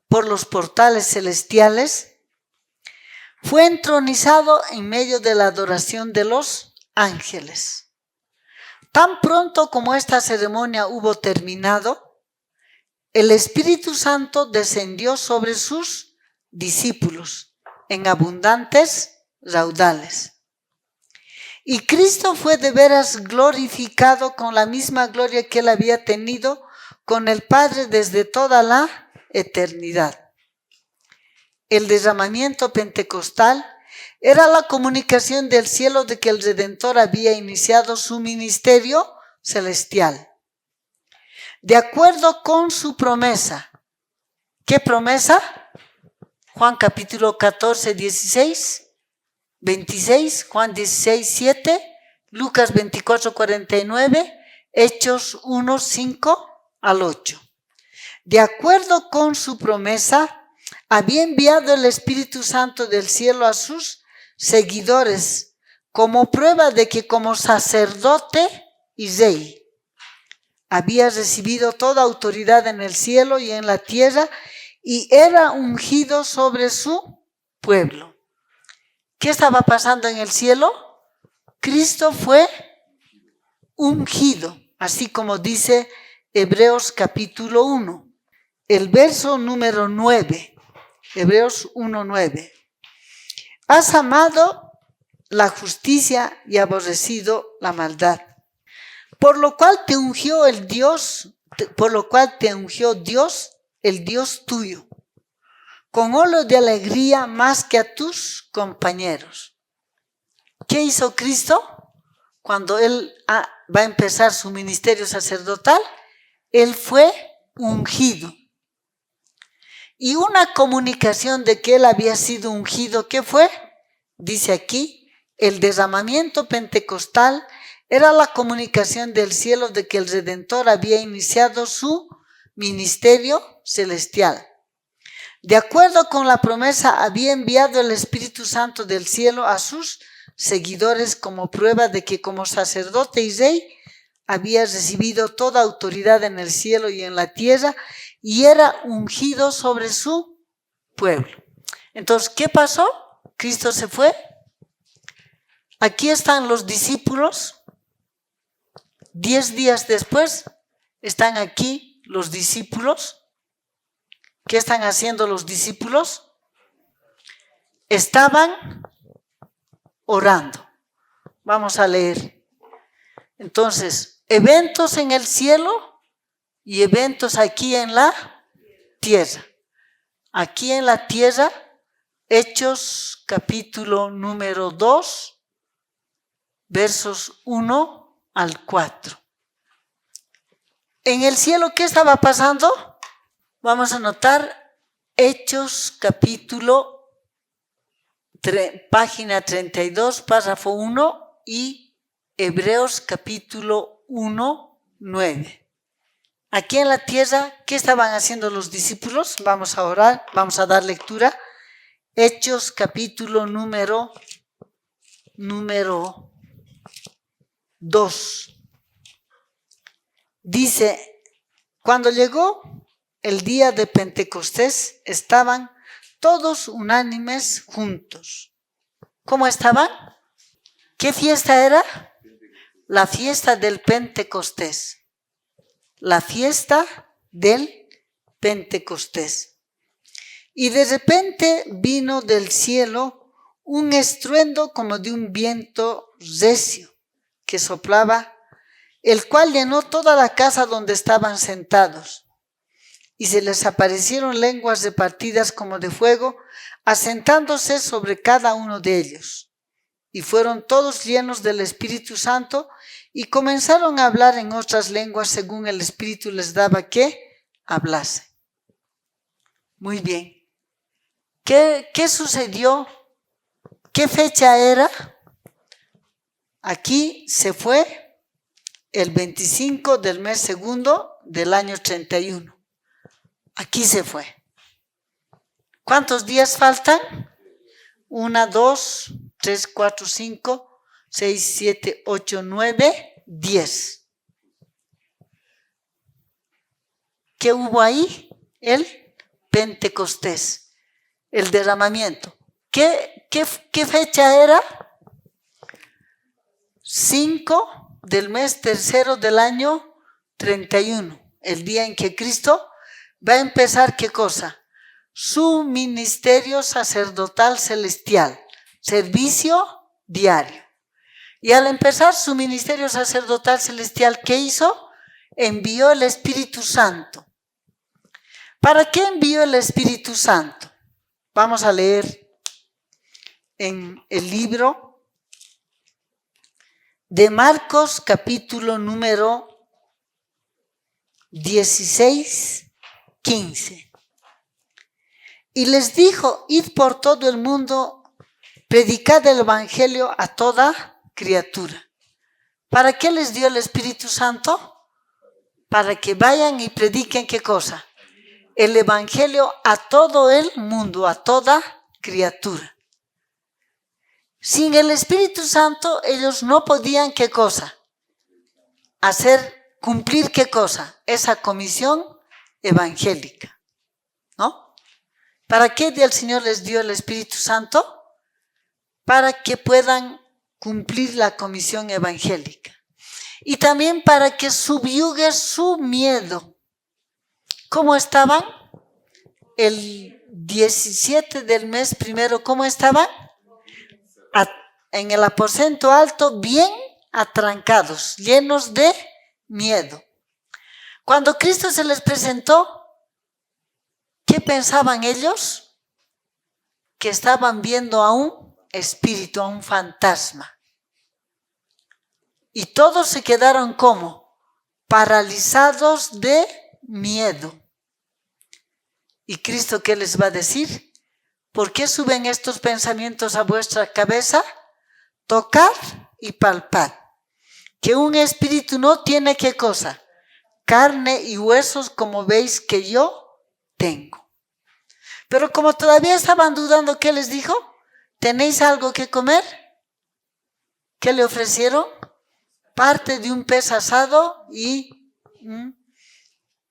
por los portales celestiales, fue entronizado en medio de la adoración de los ángeles. Tan pronto como esta ceremonia hubo terminado, el Espíritu Santo descendió sobre sus discípulos en abundantes raudales. Y Cristo fue de veras glorificado con la misma gloria que él había tenido con el Padre desde toda la eternidad. El derramamiento pentecostal era la comunicación del cielo de que el Redentor había iniciado su ministerio celestial. De acuerdo con su promesa. ¿Qué promesa? Juan capítulo 14, 16, 26, Juan 16, 7, Lucas 24, 49, Hechos 1, 5 al 8. De acuerdo con su promesa, había enviado el Espíritu Santo del cielo a sus seguidores como prueba de que como sacerdote y rey había recibido toda autoridad en el cielo y en la tierra y era ungido sobre su pueblo. ¿Qué estaba pasando en el cielo? Cristo fue ungido, así como dice Hebreos capítulo 1, el verso número 9, Hebreos 1:9. Has amado la justicia y aborrecido la maldad, por lo cual te ungió Dios, el Dios tuyo, con óleo de alegría más que a tus compañeros. ¿Qué hizo Cristo? Cuando él va a empezar su ministerio sacerdotal, él fue ungido. Y una comunicación de que él había sido ungido, ¿qué fue? Dice aquí, el derramamiento pentecostal era la comunicación del cielo de que el Redentor había iniciado su ministerio celestial. De acuerdo con la promesa, había enviado el Espíritu Santo del cielo a sus seguidores como prueba de que como sacerdote y rey había recibido toda autoridad en el cielo y en la tierra y era ungido sobre su pueblo. Entonces, ¿qué pasó? Cristo se fue. Aquí están los discípulos. 10 días después están aquí los discípulos. ¿Qué están haciendo los discípulos? Estaban orando. Vamos a leer. Entonces, eventos en el cielo y eventos aquí en la tierra. Aquí en la tierra, Hechos capítulo número 2, versos 1 al 4. En el cielo, ¿qué estaba pasando? Vamos a notar Hechos capítulo, página 32, párrafo 1 y Hebreos capítulo 1, 9. Aquí en la tierra, ¿qué estaban haciendo los discípulos? Vamos a orar, vamos a dar lectura. Hechos capítulo número 2. Dice, cuando llegó el día de Pentecostés, estaban todos unánimes juntos. ¿Cómo estaban? ¿Qué fiesta era? La fiesta del Pentecostés. La fiesta del Pentecostés. Y de repente vino del cielo un estruendo como de un viento recio que soplaba, el cual llenó toda la casa donde estaban sentados. Y se les aparecieron lenguas repartidas como de fuego, asentándose sobre cada uno de ellos. Y fueron todos llenos del Espíritu Santo y comenzaron a hablar en otras lenguas según el Espíritu les daba que hablase. Muy bien. ¿Qué sucedió? ¿Qué fecha era? Aquí se fue el 25 del mes segundo del año 31. Aquí se fue. ¿Cuántos días faltan? 1, 2, 3, 4, 5, 6, 7, 8, 9, 10. ¿Qué hubo ahí? El Pentecostés, el derramamiento. ¿Qué fecha era? 5 del mes tercero del año 31, el día en que Cristo va a empezar, ¿qué cosa? Su ministerio sacerdotal celestial. servicio diario. Y al empezar su ministerio sacerdotal celestial, ¿qué hizo? Envió el Espíritu Santo. ¿Para qué envió el Espíritu Santo? Vamos a leer en el libro de Marcos, capítulo número 16, 15. Y les dijo: id por todo el mundo, predicad el evangelio a toda criatura. ¿Para qué les dio el Espíritu Santo? Para que vayan y prediquen ¿qué cosa? El evangelio a todo el mundo, a toda criatura. Sin el Espíritu Santo ellos no podían ¿qué cosa? Cumplir ¿qué cosa? Esa comisión evangélica, ¿no? ¿Para qué el Señor les dio el Espíritu Santo? Para que puedan cumplir la comisión evangélica. Y también para que subyugue su miedo. ¿Cómo estaban? El 17 del mes primero, ¿cómo estaban? En el aposento alto, bien atrancados, llenos de miedo. Cuando Cristo se les presentó, ¿qué pensaban ellos? Que estaban viendo a un espíritu, a un fantasma. Y todos se quedaron ¿cómo? Paralizados de miedo. ¿Y Cristo qué les va a decir? ¿Por qué suben estos pensamientos a vuestra cabeza? Tocad y palpad. Que un espíritu no tiene ¿qué cosa? Carne y huesos como veis que yo tengo. Pero como todavía estaban dudando, ¿qué les dijo? ¿Tenéis algo que comer? ¿Qué le ofrecieron? Parte de un pez asado y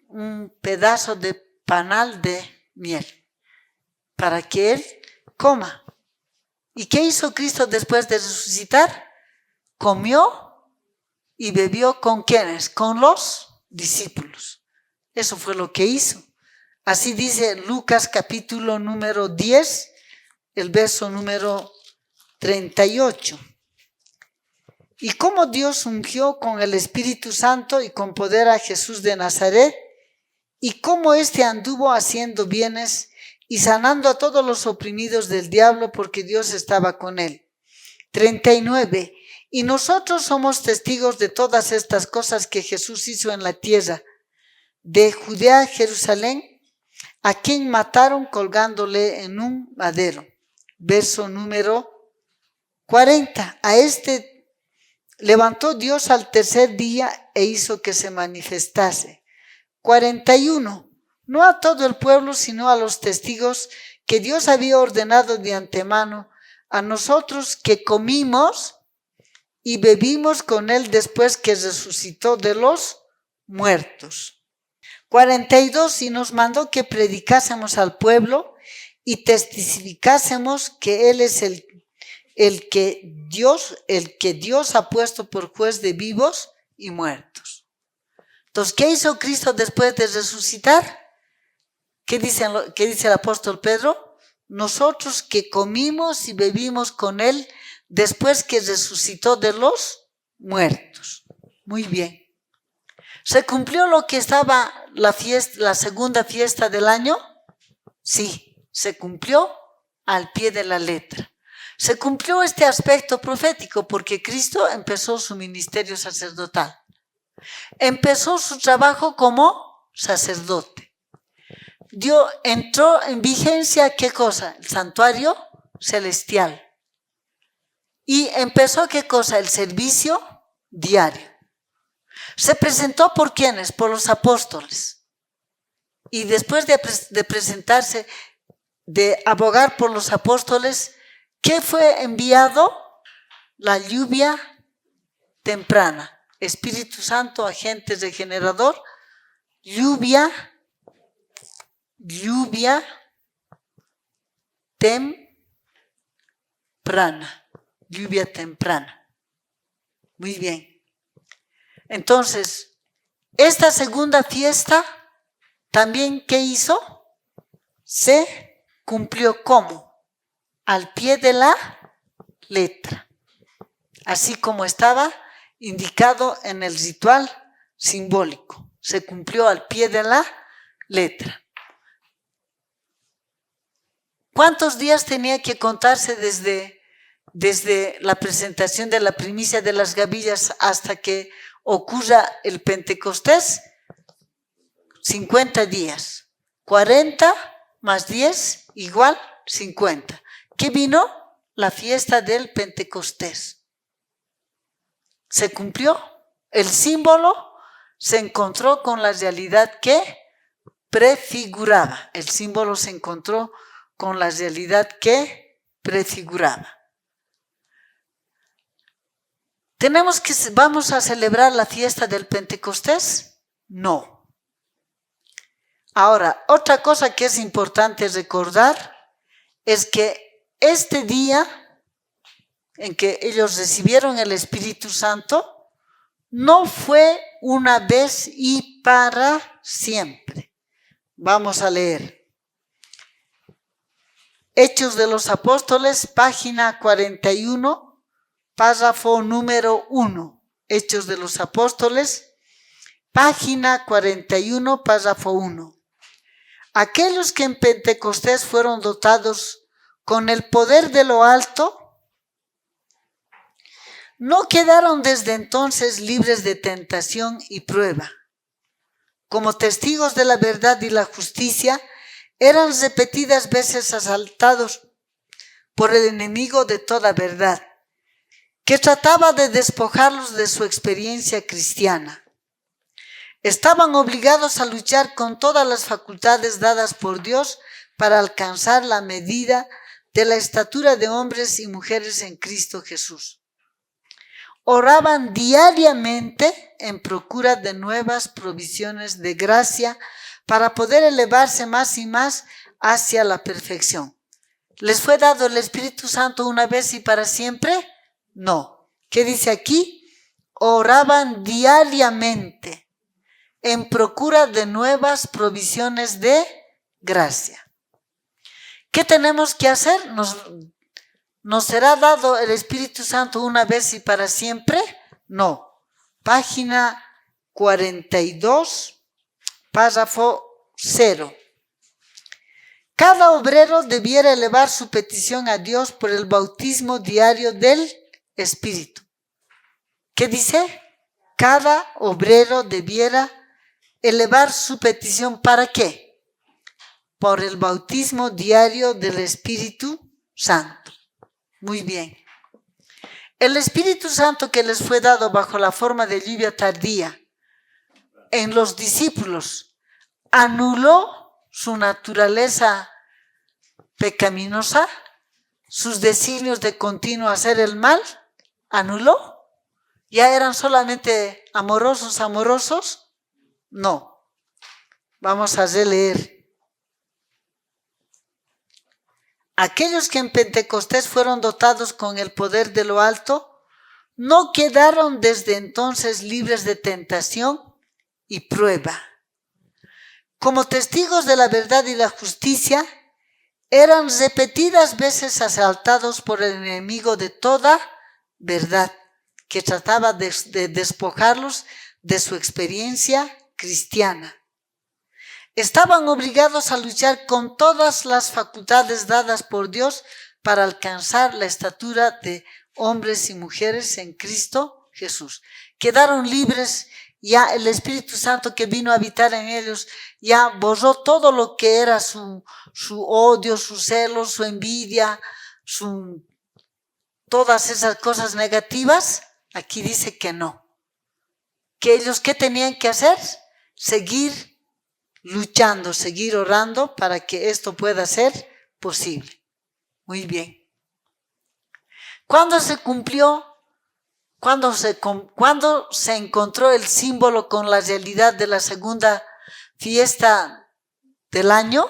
un pedazo de panal de miel para que él coma. ¿Y qué hizo Cristo después de resucitar? Comió y bebió ¿con quiénes? Con los discípulos. Eso fue lo que hizo. Así dice Lucas capítulo número 10, el verso número 38. Y cómo Dios ungió con el Espíritu Santo y con poder a Jesús de Nazaret, y cómo éste anduvo haciendo bienes y sanando a todos los oprimidos del diablo, porque Dios estaba con él. 39. Y nosotros somos testigos de todas estas cosas que Jesús hizo en la tierra de Judea a Jerusalén, a quien mataron colgándole en un madero. Verso número 40. A este levantó Dios al tercer día e hizo que se manifestase. 41. No a todo el pueblo, sino a los testigos que Dios había ordenado de antemano, a nosotros que comimos y bebimos con él después que resucitó de los muertos. 42. Y nos mandó que predicásemos al pueblo y testificásemos que él es el que Dios ha puesto por juez de vivos y muertos. Entonces, ¿qué hizo Cristo después de resucitar? ¿Qué dice el apóstol Pedro? Nosotros que comimos y bebimos con él después que resucitó de los muertos. Muy bien. ¿Se cumplió lo que estaba la segunda fiesta del año? Sí, se cumplió al pie de la letra. Se cumplió este aspecto profético porque Cristo empezó su ministerio sacerdotal. Empezó su trabajo como sacerdote. Entró en vigencia, ¿qué cosa? El santuario celestial. Y empezó, ¿qué cosa? El servicio diario. Se presentó ¿por quiénes? Por los apóstoles. Y después de presentarse, de abogar por los apóstoles, ¿qué fue enviado? La lluvia temprana. Espíritu Santo, agente regenerador, lluvia temprana. Muy bien. Entonces, esta segunda fiesta, también, ¿qué hizo? Se cumplió ¿cómo? Al pie de la letra, así como estaba indicado en el ritual simbólico. Se cumplió al pie de la letra. ¿Cuántos días tenía que contarse desde la presentación de la primicia de las gavillas hasta que ocurra el Pentecostés? 50 días. 40 más 10 igual 50. ¿Qué vino? La fiesta del Pentecostés. Se cumplió. El símbolo se encontró con la realidad que prefiguraba. El símbolo se encontró con la realidad que prefiguraba. ¿Vamos a celebrar la fiesta del Pentecostés? No. Ahora, otra cosa que es importante recordar es que este día en que ellos recibieron el Espíritu Santo no fue una vez y para siempre. Vamos a leer. Hechos de los Apóstoles, página 41, párrafo número 1. Hechos de los Apóstoles, página 41, párrafo 1. Aquellos que en Pentecostés fueron dotados con el poder de lo alto, no quedaron desde entonces libres de tentación y prueba. Como testigos de la verdad y la justicia, eran repetidas veces asaltados por el enemigo de toda verdad, que trataba de despojarlos de su experiencia cristiana. Estaban obligados a luchar con todas las facultades dadas por Dios para alcanzar la medida de la estatura de hombres y mujeres en Cristo Jesús. Oraban diariamente en procura de nuevas provisiones de gracia para poder elevarse más y más hacia la perfección. ¿Les fue dado el Espíritu Santo una vez y para siempre? No. ¿Qué dice aquí? Oraban diariamente en procura de nuevas provisiones de gracia. ¿Qué tenemos que hacer? ¿Nos será dado el Espíritu Santo una vez y para siempre? No. Página 42, párrafo 0. Cada obrero debiera elevar su petición a Dios por el bautismo diario del Espíritu. ¿Qué dice? Cada obrero debiera elevar su petición ¿para qué? Por el bautismo diario del Espíritu Santo. Muy bien. El Espíritu Santo que les fue dado bajo la forma de lluvia tardía en los discípulos anuló su naturaleza pecaminosa, sus designios de continuo hacer el mal, anuló. ¿Ya eran solamente amorosos? No. Vamos a releer. Aquellos que en Pentecostés fueron dotados con el poder de lo alto, no quedaron desde entonces libres de tentación y prueba. Como testigos de la verdad y la justicia, eran repetidas veces asaltados por el enemigo de toda verdad, que trataba de despojarlos de su experiencia cristiana. Estaban obligados a luchar con todas las facultades dadas por Dios para alcanzar la estatura de hombres y mujeres en Cristo Jesús. Quedaron libres, ya el Espíritu Santo que vino a habitar en ellos ya borró todo lo que era su odio, su celo, su envidia, todas esas cosas negativas. Aquí dice que no. Que ellos, ¿qué tenían que hacer? Seguir luchando, seguir orando para que esto pueda ser posible. Muy bien. ¿Cuándo se cumplió? ¿Cuándo se encontró el símbolo con la realidad de la segunda fiesta del año?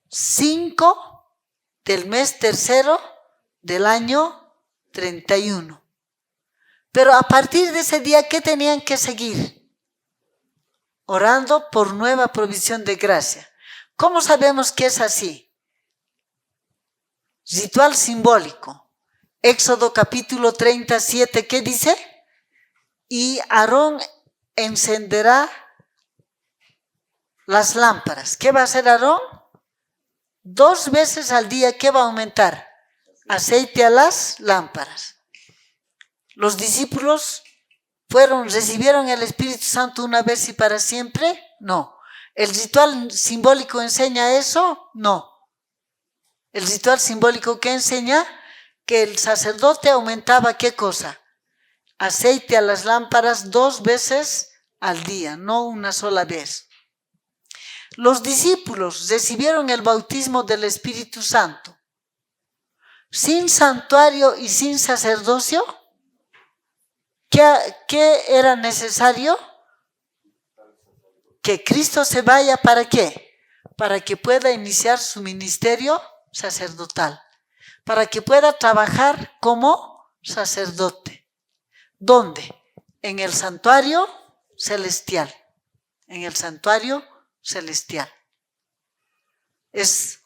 5 del mes tercero del año 31. Pero a partir de ese día, ¿qué tenían que seguir? Orando por nueva provisión de gracia. ¿Cómo sabemos que es así? Ritual simbólico. Éxodo capítulo 37, ¿qué dice? Y Aarón encenderá las lámparas. ¿Qué va a hacer Aarón? 2 veces al día, ¿qué va a aumentar? Aceite a las lámparas. Los discípulos recibieron el Espíritu Santo una vez y para siempre. No. ¿El ritual simbólico enseña eso? No. El ritual simbólico que enseña que el sacerdote aumentaba ¿qué cosa? Aceite a las lámparas 2 veces al día, no una sola vez. Los discípulos recibieron el bautismo del Espíritu Santo sin santuario y sin sacerdocio. ¿Qué era necesario? Que Cristo se vaya, ¿para qué? Para que pueda iniciar su ministerio sacerdotal, para que pueda trabajar como sacerdote. ¿Dónde? En el santuario celestial. En el santuario celestial. Es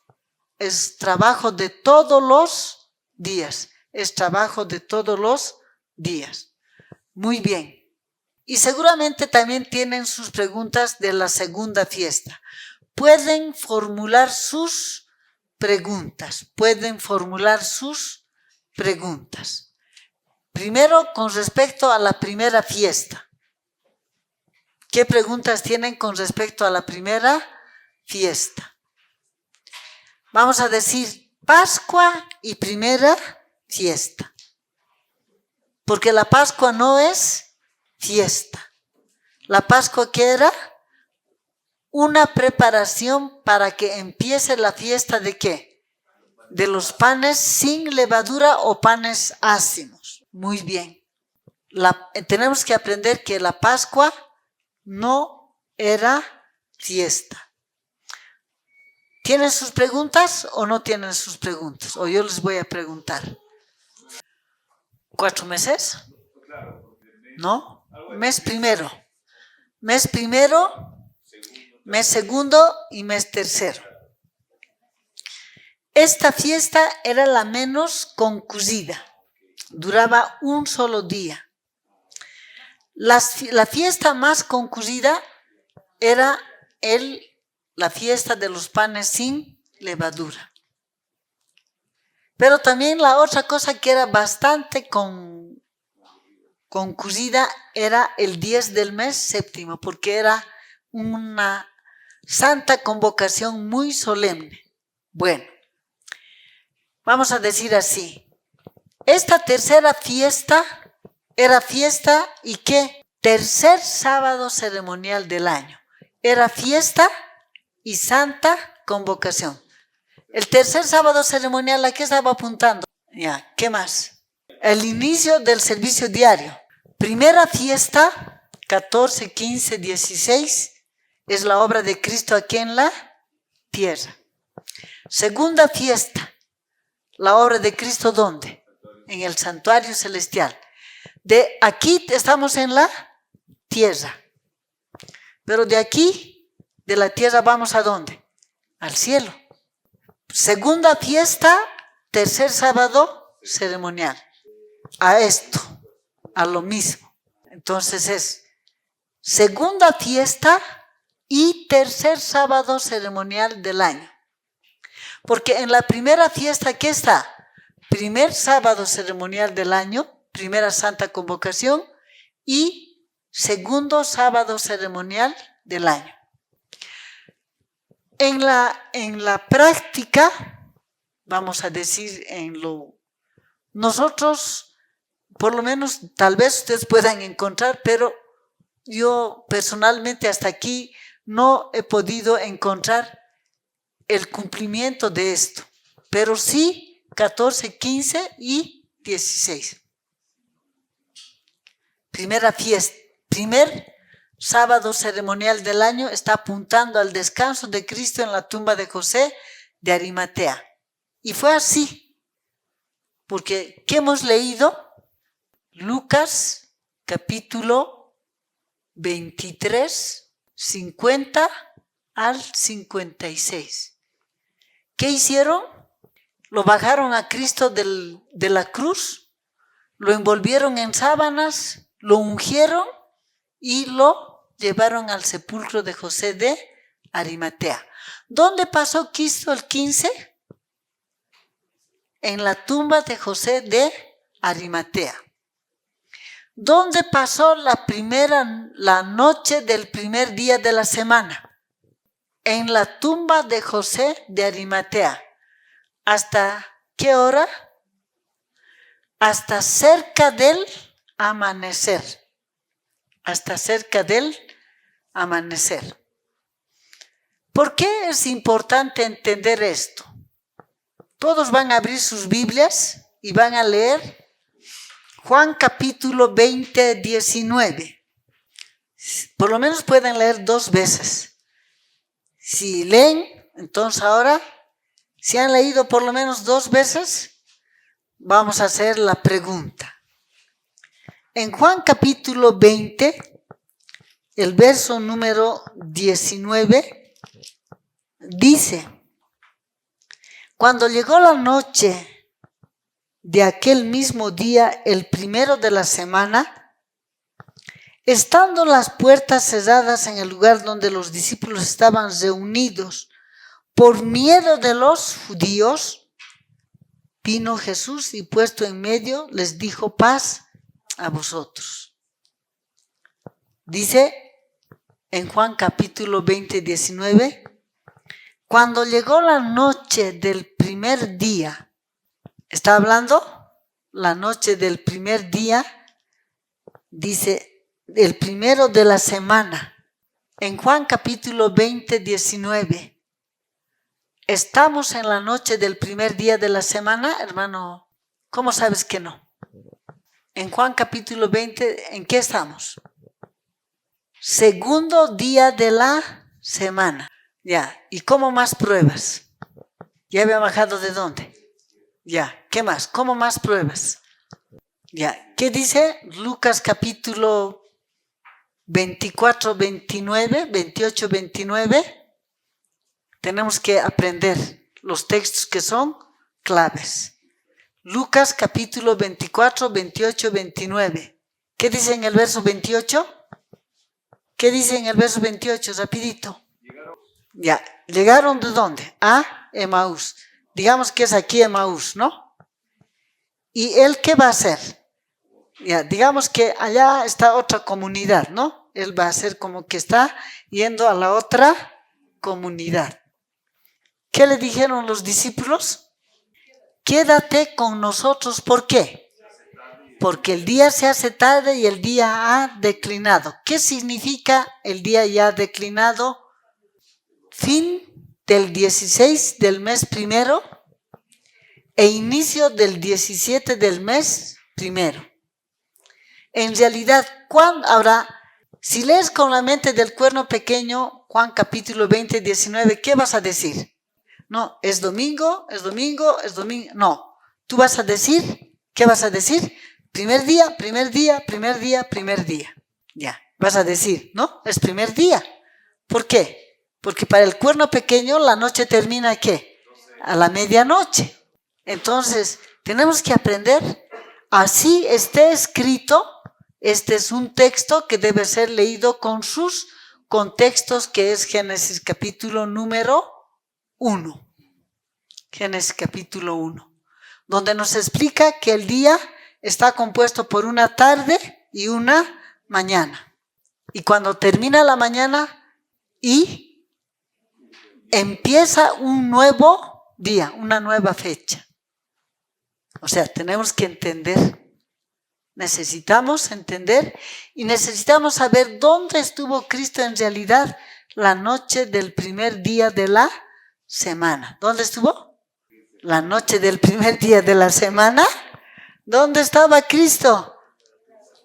trabajo de todos los días. Es trabajo de todos los días. Muy bien. Y seguramente también tienen sus preguntas de la segunda fiesta. Pueden formular sus preguntas. Pueden formular sus preguntas. Primero, con respecto a la primera fiesta. ¿Qué preguntas tienen con respecto a la primera fiesta? Vamos a decir Pascua y primera fiesta. Porque la Pascua no es fiesta. La Pascua, ¿qué era? Una preparación para que empiece la fiesta ¿de qué? De los panes sin levadura o panes ácimos. Muy bien. Tenemos que aprender que la Pascua no era fiesta. ¿Tienen sus preguntas o no tienen sus preguntas? O yo les voy a preguntar. 4 meses? ¿No? Mes primero, mes segundo y mes tercero. Esta fiesta era la menos concurrida, duraba un solo día. La fiesta más concurrida era la fiesta de los panes sin levadura. Pero también la otra cosa que era bastante concurrida era el 10 del mes séptimo, porque era una santa convocación muy solemne. Bueno, vamos a decir así. Esta tercera fiesta era fiesta y ¿qué? Tercer sábado ceremonial del año. Era fiesta y santa convocación. El tercer sábado ceremonial, ¿a qué estaba apuntando? Ya, ¿qué más? El inicio del servicio diario. Primera fiesta, 14, 15, 16, es la obra de Cristo aquí en la tierra. Segunda fiesta, la obra de Cristo ¿dónde? En el santuario celestial. De aquí estamos en la tierra. Pero de aquí, de la tierra, ¿vamos a dónde? Al cielo. Segunda fiesta, tercer sábado ceremonial. A esto, a lo mismo. Entonces es segunda fiesta y tercer sábado ceremonial del año. Porque en la primera fiesta, ¿qué está? Primer sábado ceremonial del año, primera santa convocación y segundo sábado ceremonial del año. En la práctica, vamos a decir nosotros, por lo menos, tal vez ustedes puedan encontrar, pero yo personalmente hasta aquí no he podido encontrar el cumplimiento de esto, pero sí 14, 15 y 16. Primera fiesta, primer sábado ceremonial del año está apuntando al descanso de Cristo en la tumba de José de Arimatea. Y fue así, porque ¿qué hemos leído? Lucas capítulo 23, 50 al 56. ¿Qué hicieron? lo bajaron a Cristo de la cruz, lo envolvieron en sábanas, lo ungieron y lo llevaron al sepulcro de José de Arimatea. ¿Dónde pasó Cristo el 15? En la tumba de José de Arimatea. ¿Dónde pasó la noche del primer día de la semana? En la tumba de José de Arimatea. ¿Hasta qué hora? Hasta cerca del amanecer. Hasta cerca del amanecer. ¿Por qué es importante entender esto? Todos van a abrir sus Biblias y van a leer Juan capítulo 20, 19. Por lo menos pueden leer 2 veces. Si leen, entonces ahora, si han leído por lo menos 2 veces, vamos a hacer la pregunta. En Juan capítulo 20, el verso número 19, dice: cuando llegó la noche de aquel mismo día, el primero de la semana, estando las puertas cerradas en el lugar donde los discípulos estaban reunidos, por miedo de los judíos, vino Jesús y puesto en medio les dijo: paz a vosotros. Dice en Juan capítulo 20, 19, cuando llegó la noche del primer día, está hablando la noche del primer día, dice el primero de la semana. En Juan capítulo 20, 19. ¿Estamos en la noche del primer día de la semana, hermano? ¿Cómo sabes que no? En Juan capítulo 20, ¿en qué estamos? Segundo día de la semana. Ya, ¿y cómo más pruebas? ¿Ya había bajado de dónde? Ya, ¿qué más? ¿Cómo más pruebas? Ya, ¿qué dice Lucas capítulo 24, 29, 28, 29? Tenemos que aprender los textos que son claves. Lucas capítulo 24, 28, 29. ¿Qué dice en el verso 28? ¿Qué dice en el verso 28? Rapidito. Ya, ¿llegaron de dónde? A Emaús. Digamos que es aquí Emaús, ¿no? ¿Y él qué va a hacer? Ya, digamos que allá está otra comunidad, ¿no? Él va a hacer como que está yendo a la otra comunidad. ¿Qué le dijeron los discípulos? Quédate con nosotros. ¿Por qué? Porque el día se hace tarde y el día ha declinado. ¿Qué significa el día ya declinado? Fin del 16 del mes primero e inicio del 17 del mes primero. En realidad, ahora, si lees con la mente del cuerno pequeño, Juan capítulo 20, 19, ¿qué vas a decir? No, es domingo, es domingo, es domingo. No, tú vas a decir, ¿qué vas a decir? Primer día, primer día, primer día, primer día. Ya, vas a decir, ¿no? Es primer día. ¿Por qué? Porque para el cuerno pequeño la noche termina ¿a qué? A la medianoche. Entonces, tenemos que aprender, así esté escrito, este es un texto que debe ser leído con sus contextos, que es Génesis capítulo número 1. Génesis capítulo 1, donde nos explica que el día está compuesto por una tarde y una mañana. Y cuando termina la mañana y empieza un nuevo día, una nueva fecha. O sea, tenemos que entender, necesitamos entender y necesitamos saber dónde estuvo Cristo en realidad la noche del primer día de la semana. ¿Dónde estuvo? La noche del primer día de la semana. ¿Dónde estaba Cristo?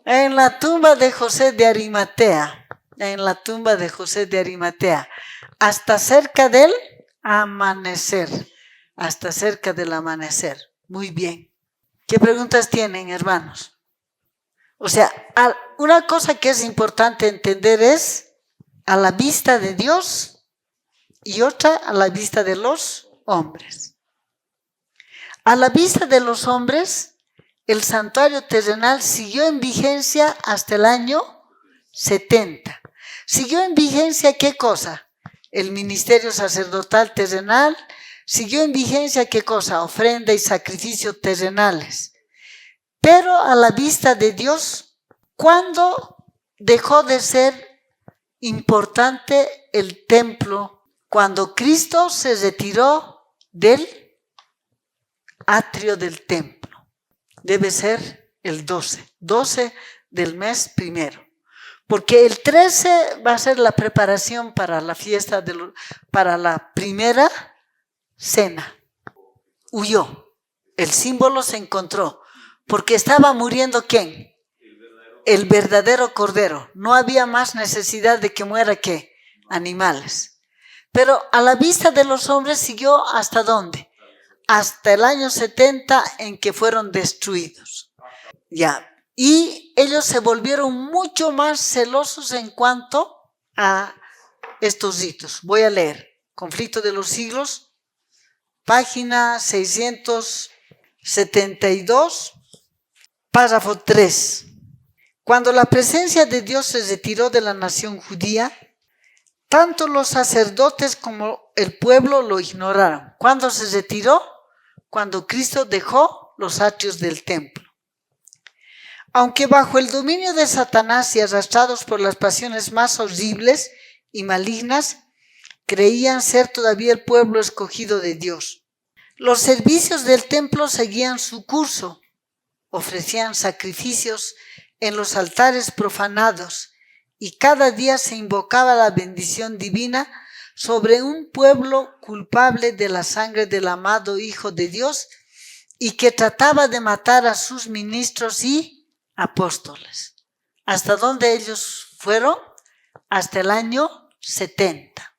En la tumba de José de Arimatea. En la tumba de José de Arimatea. Hasta cerca del amanecer. Hasta cerca del amanecer. Muy bien. ¿Qué preguntas tienen, hermanos? O sea, una cosa que es importante entender es a la vista de Dios y otra a la vista de los hombres. A la vista de los hombres, el santuario terrenal siguió en vigencia hasta el año 70. ¿Siguió en vigencia qué cosa? El ministerio sacerdotal terrenal. ¿Siguió en vigencia qué cosa? Ofrenda y sacrificio terrenales. Pero a la vista de Dios, ¿cuándo dejó de ser importante el templo? Cuando Cristo se retiró del atrio del templo. Debe ser el 12 del mes primero. Porque el 13 va a ser la preparación para la fiesta, para la primera cena. Huyó. El símbolo se encontró. Porque estaba muriendo ¿quién? El verdadero cordero. No había más necesidad de que muera ¿qué? Animales. Pero a la vista de los hombres siguió ¿hasta dónde? Hasta el año 70 en que fueron destruidos. Ya. Y ellos se volvieron mucho más celosos en cuanto a estos ritos. Voy a leer. Conflicto de los siglos, página 672, párrafo 3. Cuando la presencia de Dios se retiró de la nación judía, tanto los sacerdotes como el pueblo lo ignoraron. ¿Cuándo se retiró? Cuando Cristo dejó los atrios del templo. Aunque bajo el dominio de Satanás y arrastrados por las pasiones más horribles y malignas, creían ser todavía el pueblo escogido de Dios. Los servicios del templo seguían su curso, ofrecían sacrificios en los altares profanados y cada día se invocaba la bendición divina sobre un pueblo culpable de la sangre del amado Hijo de Dios y que trataba de matar a sus ministros y apóstoles. ¿Hasta dónde ellos fueron? Hasta el año 70.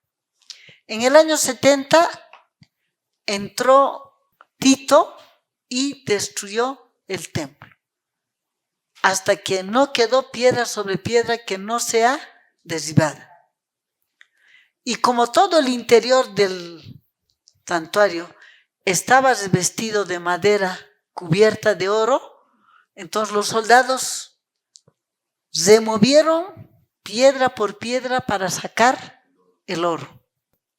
En el año 70 entró Tito y destruyó el templo. Hasta que no quedó piedra sobre piedra que no sea derribada. Y como todo el interior del santuario estaba revestido de madera cubierta de oro, entonces los soldados removieron piedra por piedra para sacar el oro.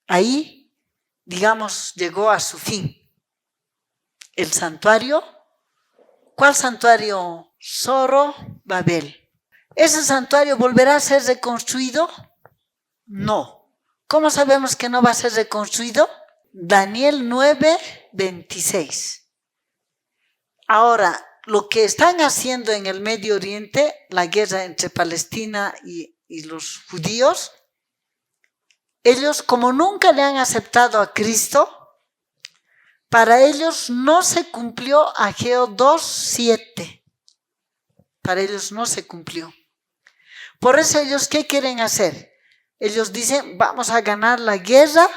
Ahí, digamos, llegó a su fin. El santuario, ¿cuál santuario? Zorobabel. ¿Ese santuario volverá a ser reconstruido? No. ¿Cómo sabemos que no va a ser reconstruido? Daniel 9:26. Ahora, lo que están haciendo en el Medio Oriente, la guerra entre Palestina y los judíos, ellos como nunca le han aceptado a Cristo, para ellos no se cumplió Ageo 2:7. Para ellos no se cumplió. Por eso ellos, ¿qué quieren hacer? Ellos dicen, vamos a ganar la guerra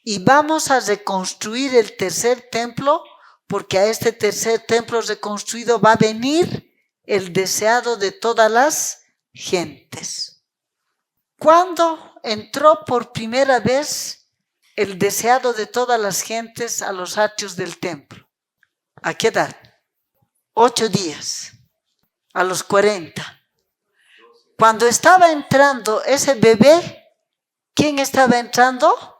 y vamos a reconstruir el tercer templo, porque a este tercer templo reconstruido va a venir el deseado de todas las gentes. ¿Cuándo entró por primera vez el deseado de todas las gentes a los atrios del templo? ¿A qué edad? 8 días. A los 40. Cuando estaba entrando ese bebé, ¿quién estaba entrando?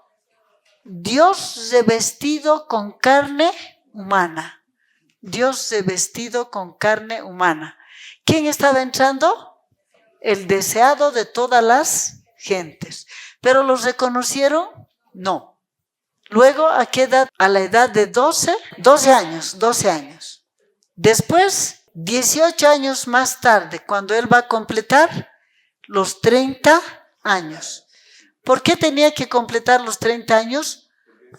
Dios revestido con carne humana. Dios revestido con carne humana. ¿Quién estaba entrando? El deseado de todas las gentes. ¿Pero los reconocieron? No. Luego, ¿a qué edad? A la edad de 12 años. Después, 18 años más tarde, cuando él va a completar los 30 años. ¿Por qué tenía que completar los 30 años?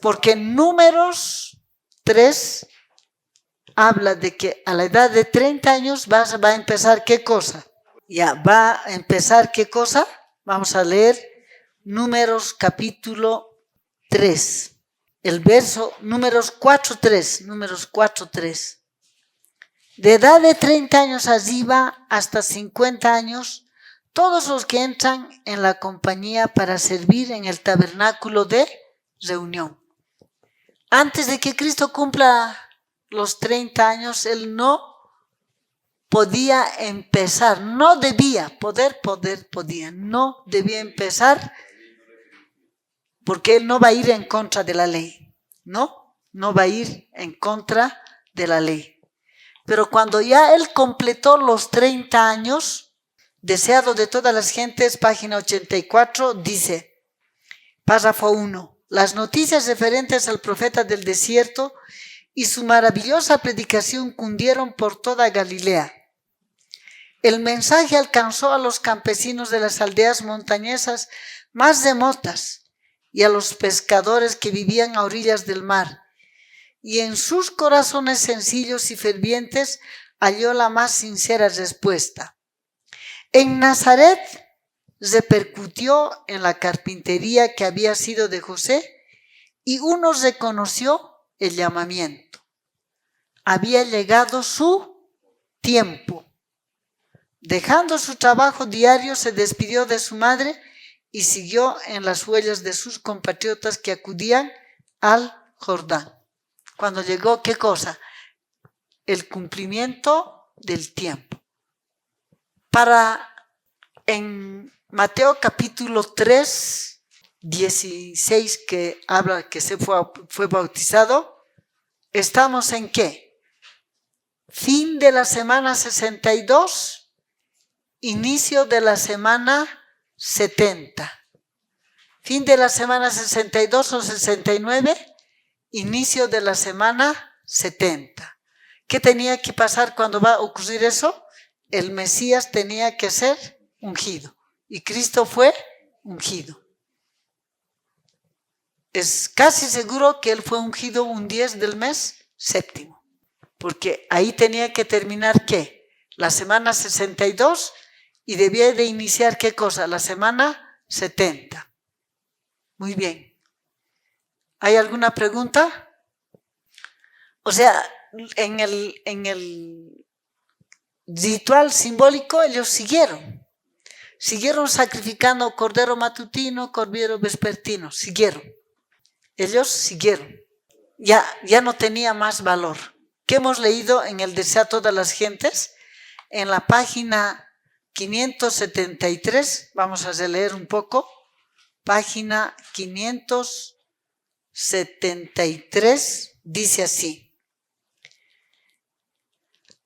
Porque en Números 3 habla de que a la edad de 30 años va a empezar ¿qué cosa? Ya, va a empezar ¿qué cosa? Vamos a leer Números capítulo 3. El verso, Números 4:3. De edad de 30 años arriba hasta 50 años, todos los que entran en la compañía para servir en el tabernáculo de reunión. antes de que Cristo cumpla los 30 años, Él no podía empezar, no debía, podía, no debía empezar, porque Él no va a ir en contra de la ley, no va a ir en contra de la ley. Pero cuando ya Él completó los 30 años, deseado de todas las gentes, página 84, dice, párrafo 1, las noticias referentes al profeta del desierto y su maravillosa predicación cundieron por toda Galilea. El mensaje alcanzó a los campesinos de las aldeas montañesas más remotas y a los pescadores que vivían a orillas del mar, y en sus corazones sencillos y fervientes halló la más sincera respuesta. En Nazaret repercutió en la carpintería que había sido de José, y uno reconoció el llamamiento. Había llegado su tiempo. Dejando su trabajo diario, se despidió de su madre y siguió en las huellas de sus compatriotas que acudían al Jordán. Cuando llegó, ¿qué cosa? El cumplimiento del tiempo. En Mateo capítulo 3, 16, que habla que se fue bautizado, ¿estamos en qué? Fin de la semana 62, inicio de la semana 70. Fin de la semana 62 o 69, inicio de la semana 70. ¿Qué tenía que pasar cuando va a ocurrir eso? El Mesías tenía que ser ungido, y Cristo fue ungido. Es casi seguro que Él fue ungido un 10 del mes séptimo, porque ahí tenía que terminar ¿qué? La semana 62, y debía de iniciar ¿qué cosa? La semana 70. Muy bien. ¿Hay alguna pregunta? O sea, en el ritual simbólico ellos siguieron sacrificando cordero matutino, cordero vespertino, ellos siguieron, ya no tenía más valor. ¿Qué hemos leído en el Deseo a todas las gentes? En la página 573, vamos a releer un poco, página 573, dice así.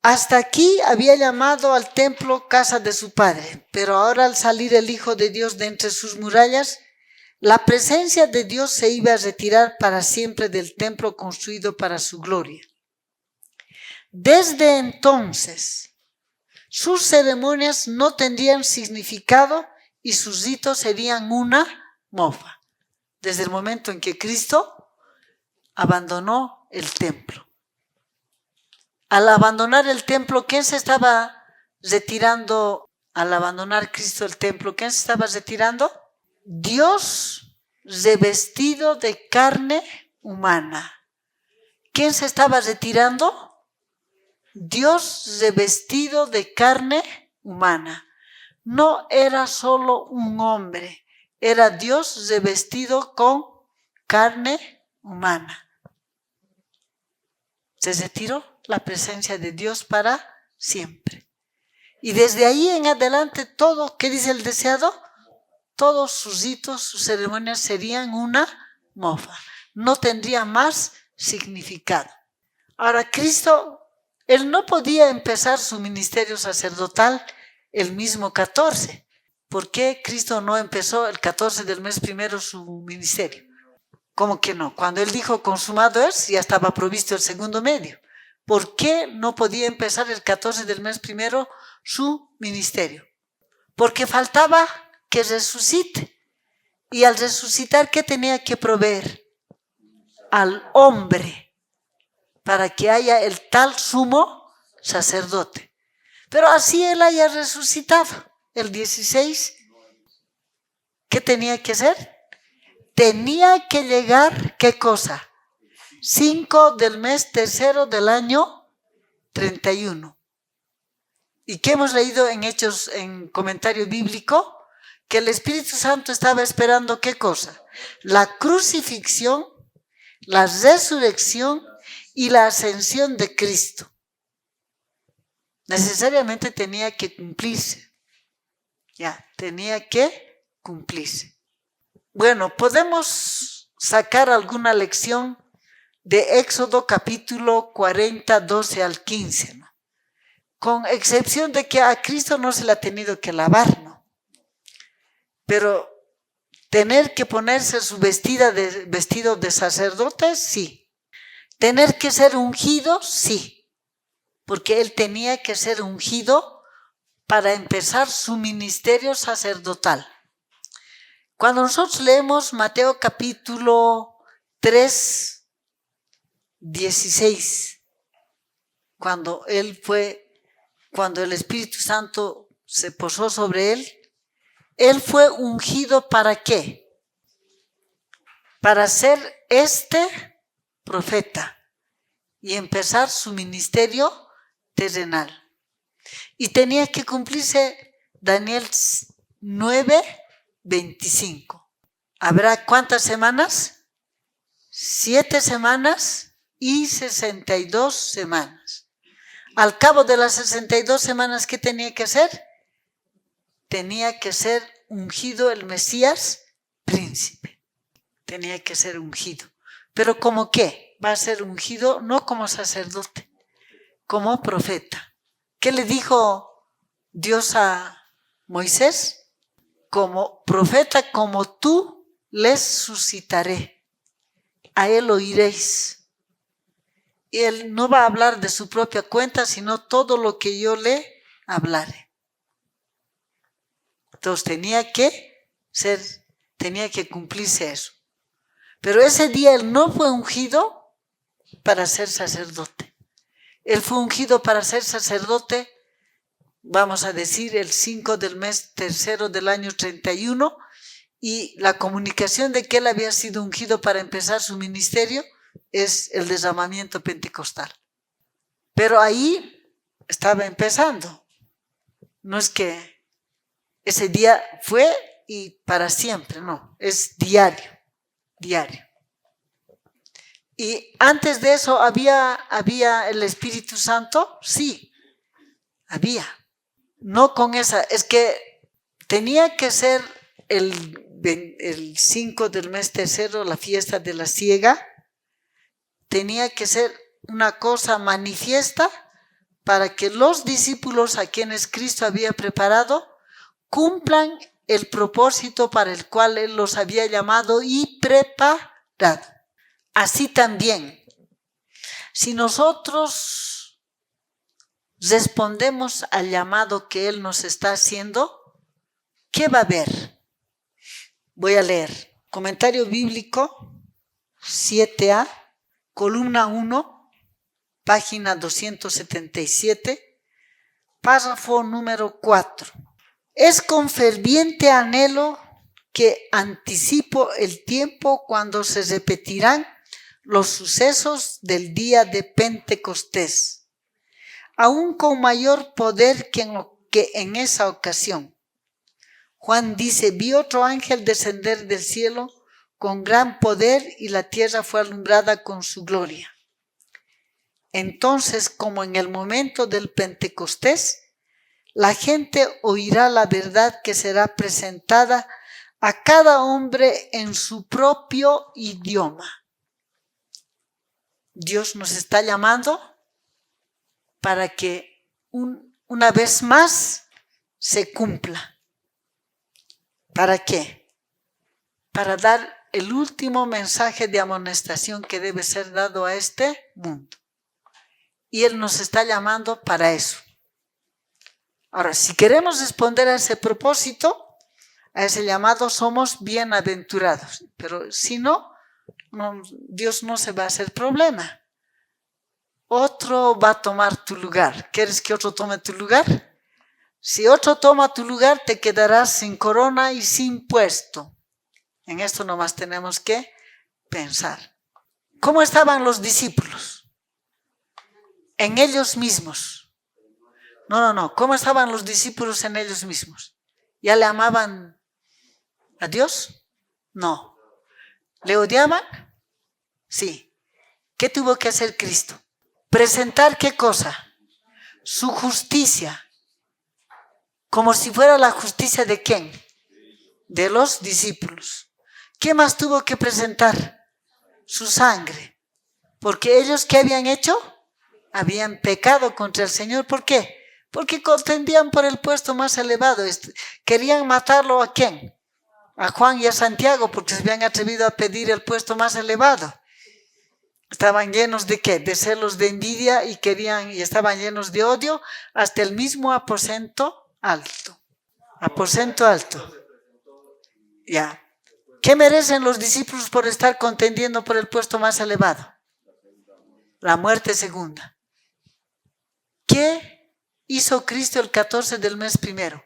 Hasta aquí había llamado al templo casa de su padre, pero ahora al salir el Hijo de Dios de entre sus murallas, la presencia de Dios se iba a retirar para siempre del templo construido para su gloria. Desde entonces, sus ceremonias no tendrían significado y sus ritos serían una mofa. Desde el momento en que Cristo abandonó el templo. Al abandonar el templo, ¿quién se estaba retirando? Al abandonar Cristo el templo, ¿quién se estaba retirando? Dios revestido de carne humana. ¿Quién se estaba retirando? Dios revestido de carne humana. No era solo un hombre, era Dios revestido con carne humana. Se retiró la presencia de Dios para siempre. Y desde ahí en adelante todo, ¿qué dice el deseado? Todos sus ritos, sus ceremonias serían una mofa. No tendría más significado. Ahora, Cristo, Él no podía empezar su ministerio sacerdotal el mismo 14. ¿Por qué Cristo no empezó el 14 del mes primero su ministerio? ¿Cómo que no? Cuando Él dijo consumado es, ya estaba provisto el segundo medio. ¿Por qué no podía empezar el 14 del mes primero su ministerio? Porque faltaba que resucite. Y al resucitar, ¿qué tenía que proveer? Al hombre, para que haya el tal sumo sacerdote. Pero así Él haya resucitado. El 16, ¿qué tenía que hacer? Tenía que llegar, ¿qué cosa? 5 del mes tercero del año 31. ¿Y qué hemos leído en Hechos, en comentario bíblico? Que el Espíritu Santo estaba esperando ¿qué cosa? La crucifixión, la resurrección y la ascensión de Cristo. Necesariamente tenía que cumplirse. Ya, tenía que cumplirse. Bueno, podemos sacar alguna lección de Éxodo capítulo 40, 12 al 15, ¿no? Con excepción de que a Cristo no se le ha tenido que lavar, ¿no? Pero tener que ponerse su vestido de sacerdote, sí. Tener que ser ungido, sí. Porque él tenía que ser ungido para empezar su ministerio sacerdotal. Cuando nosotros leemos Mateo capítulo 3, 16, cuando el Espíritu Santo se posó sobre él fue ungido ¿para qué? Para ser profeta y empezar su ministerio terrenal. Y tenía que cumplirse Daniel 9:25. ¿Habrá cuántas semanas? 7 semanas y 62 semanas. Al cabo de las 62 semanas, ¿qué tenía que hacer? Tenía que ser ungido el Mesías príncipe. Tenía que ser ungido. ¿Pero como qué? Va a ser ungido no como sacerdote, como profeta. ¿Qué le dijo Dios a Moisés? Como profeta, como tú les suscitaré. A él oiréis. Y él no va a hablar de su propia cuenta, sino todo lo que yo le hablare. Entonces tenía que cumplirse eso. Pero ese día él no fue ungido para ser sacerdote. Él fue ungido para ser sacerdote, vamos a decir, el 5 del mes tercero del año 31, y la comunicación de que él había sido ungido para empezar su ministerio es el derramamiento pentecostal. Pero ahí estaba empezando. No es que ese día fue y para siempre, no, es diario. Y antes de eso, ¿había el Espíritu Santo? Sí, había. No con esa, es que tenía que ser el 5 del mes tercero, la fiesta de la siega, tenía que ser una cosa manifiesta para que los discípulos a quienes Cristo había preparado cumplan el propósito para el cual Él los había llamado y preparado. Así también, si nosotros respondemos al llamado que Él nos está haciendo, ¿qué va a haber? Voy a leer. Comentario bíblico 7a, columna 1, página 277, párrafo número 4. Es con ferviente anhelo que anticipo el tiempo cuando se repetirán los sucesos del día de Pentecostés, aún con mayor poder que en esa ocasión. Juan dice: vi otro ángel descender del cielo con gran poder y la tierra fue alumbrada con su gloria. Entonces, como en el momento del Pentecostés, la gente oirá la verdad que será presentada a cada hombre en su propio idioma. Dios nos está llamando para que una vez más se cumpla. ¿Para qué? Para dar el último mensaje de amonestación que debe ser dado a este mundo. Y Él nos está llamando para eso. Ahora, si queremos responder a ese propósito, a ese llamado, somos bienaventurados. Pero si no, Dios no se va a hacer problema. Otro va a tomar tu lugar. ¿Quieres que otro tome tu lugar? Si otro toma tu lugar, te quedarás sin corona y sin puesto. En esto nomás tenemos que pensar. ¿Cómo estaban los discípulos? En ellos mismos. No. ¿Cómo estaban los discípulos en ellos mismos? ¿Ya le amaban a Dios? No. ¿Le odiaban? Sí. ¿Qué tuvo que hacer Cristo? Presentar ¿qué cosa? Su justicia. Como si fuera la justicia ¿de quién? De los discípulos. ¿Qué más tuvo que presentar? Su sangre. Porque ellos ¿qué habían hecho? Habían pecado contra el Señor. ¿Por qué? Porque contendían por el puesto más elevado. Querían matarlo ¿a quién? A Juan y a Santiago, porque se habían atrevido a pedir el puesto más elevado. Estaban llenos ¿de qué? De celos, de envidia y estaban llenos de odio hasta el mismo aposento alto. Aposento alto. Ya. ¿Qué merecen los discípulos por estar contendiendo por el puesto más elevado? La muerte segunda. ¿Qué hizo Cristo el 14 del mes primero?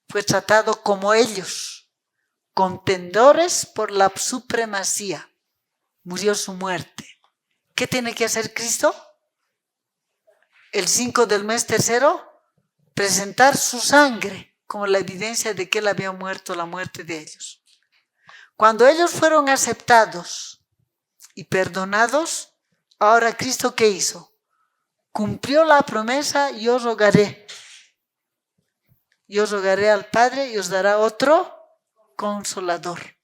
Fue tratado como ellos, contendores por la supremacía. Murió su muerte. ¿Qué tiene que hacer Cristo? El 5 del mes tercero, presentar su sangre como la evidencia de que él había muerto la muerte de ellos. Cuando ellos fueron aceptados y perdonados, ahora Cristo ¿qué hizo? Cumplió la promesa, yo rogaré al Padre y os dará otro consolador.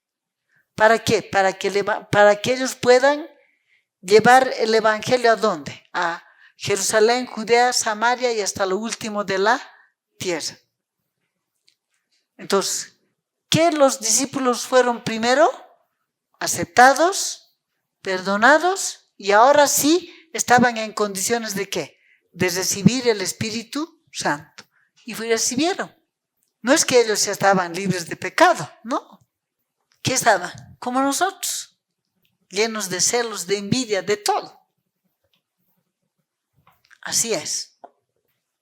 ¿Para qué? Para que ellos puedan llevar el evangelio ¿a dónde? A Jerusalén, Judea, Samaria y hasta lo último de la tierra. Entonces, ¿qué los discípulos fueron primero? Aceptados, perdonados y ahora sí estaban en condiciones ¿de qué? De recibir el Espíritu Santo. Y recibieron. No es que ellos ya estaban libres de pecado, no. ¿Qué estaban? Como nosotros, llenos de celos, de envidia, de todo. Así es.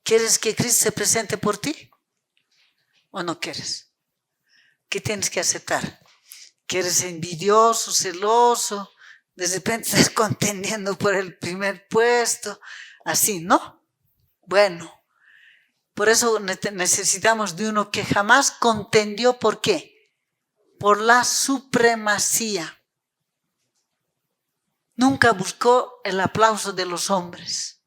¿Quieres que Cristo se presente por ti? ¿O no quieres? ¿Qué tienes que aceptar? ¿Que eres envidioso, celoso? De repente estás contendiendo por el primer puesto. Así, ¿no? Bueno, por eso necesitamos de uno que jamás contendió. ¿Por qué? Por la supremacía. Nunca buscó el aplauso de los hombres.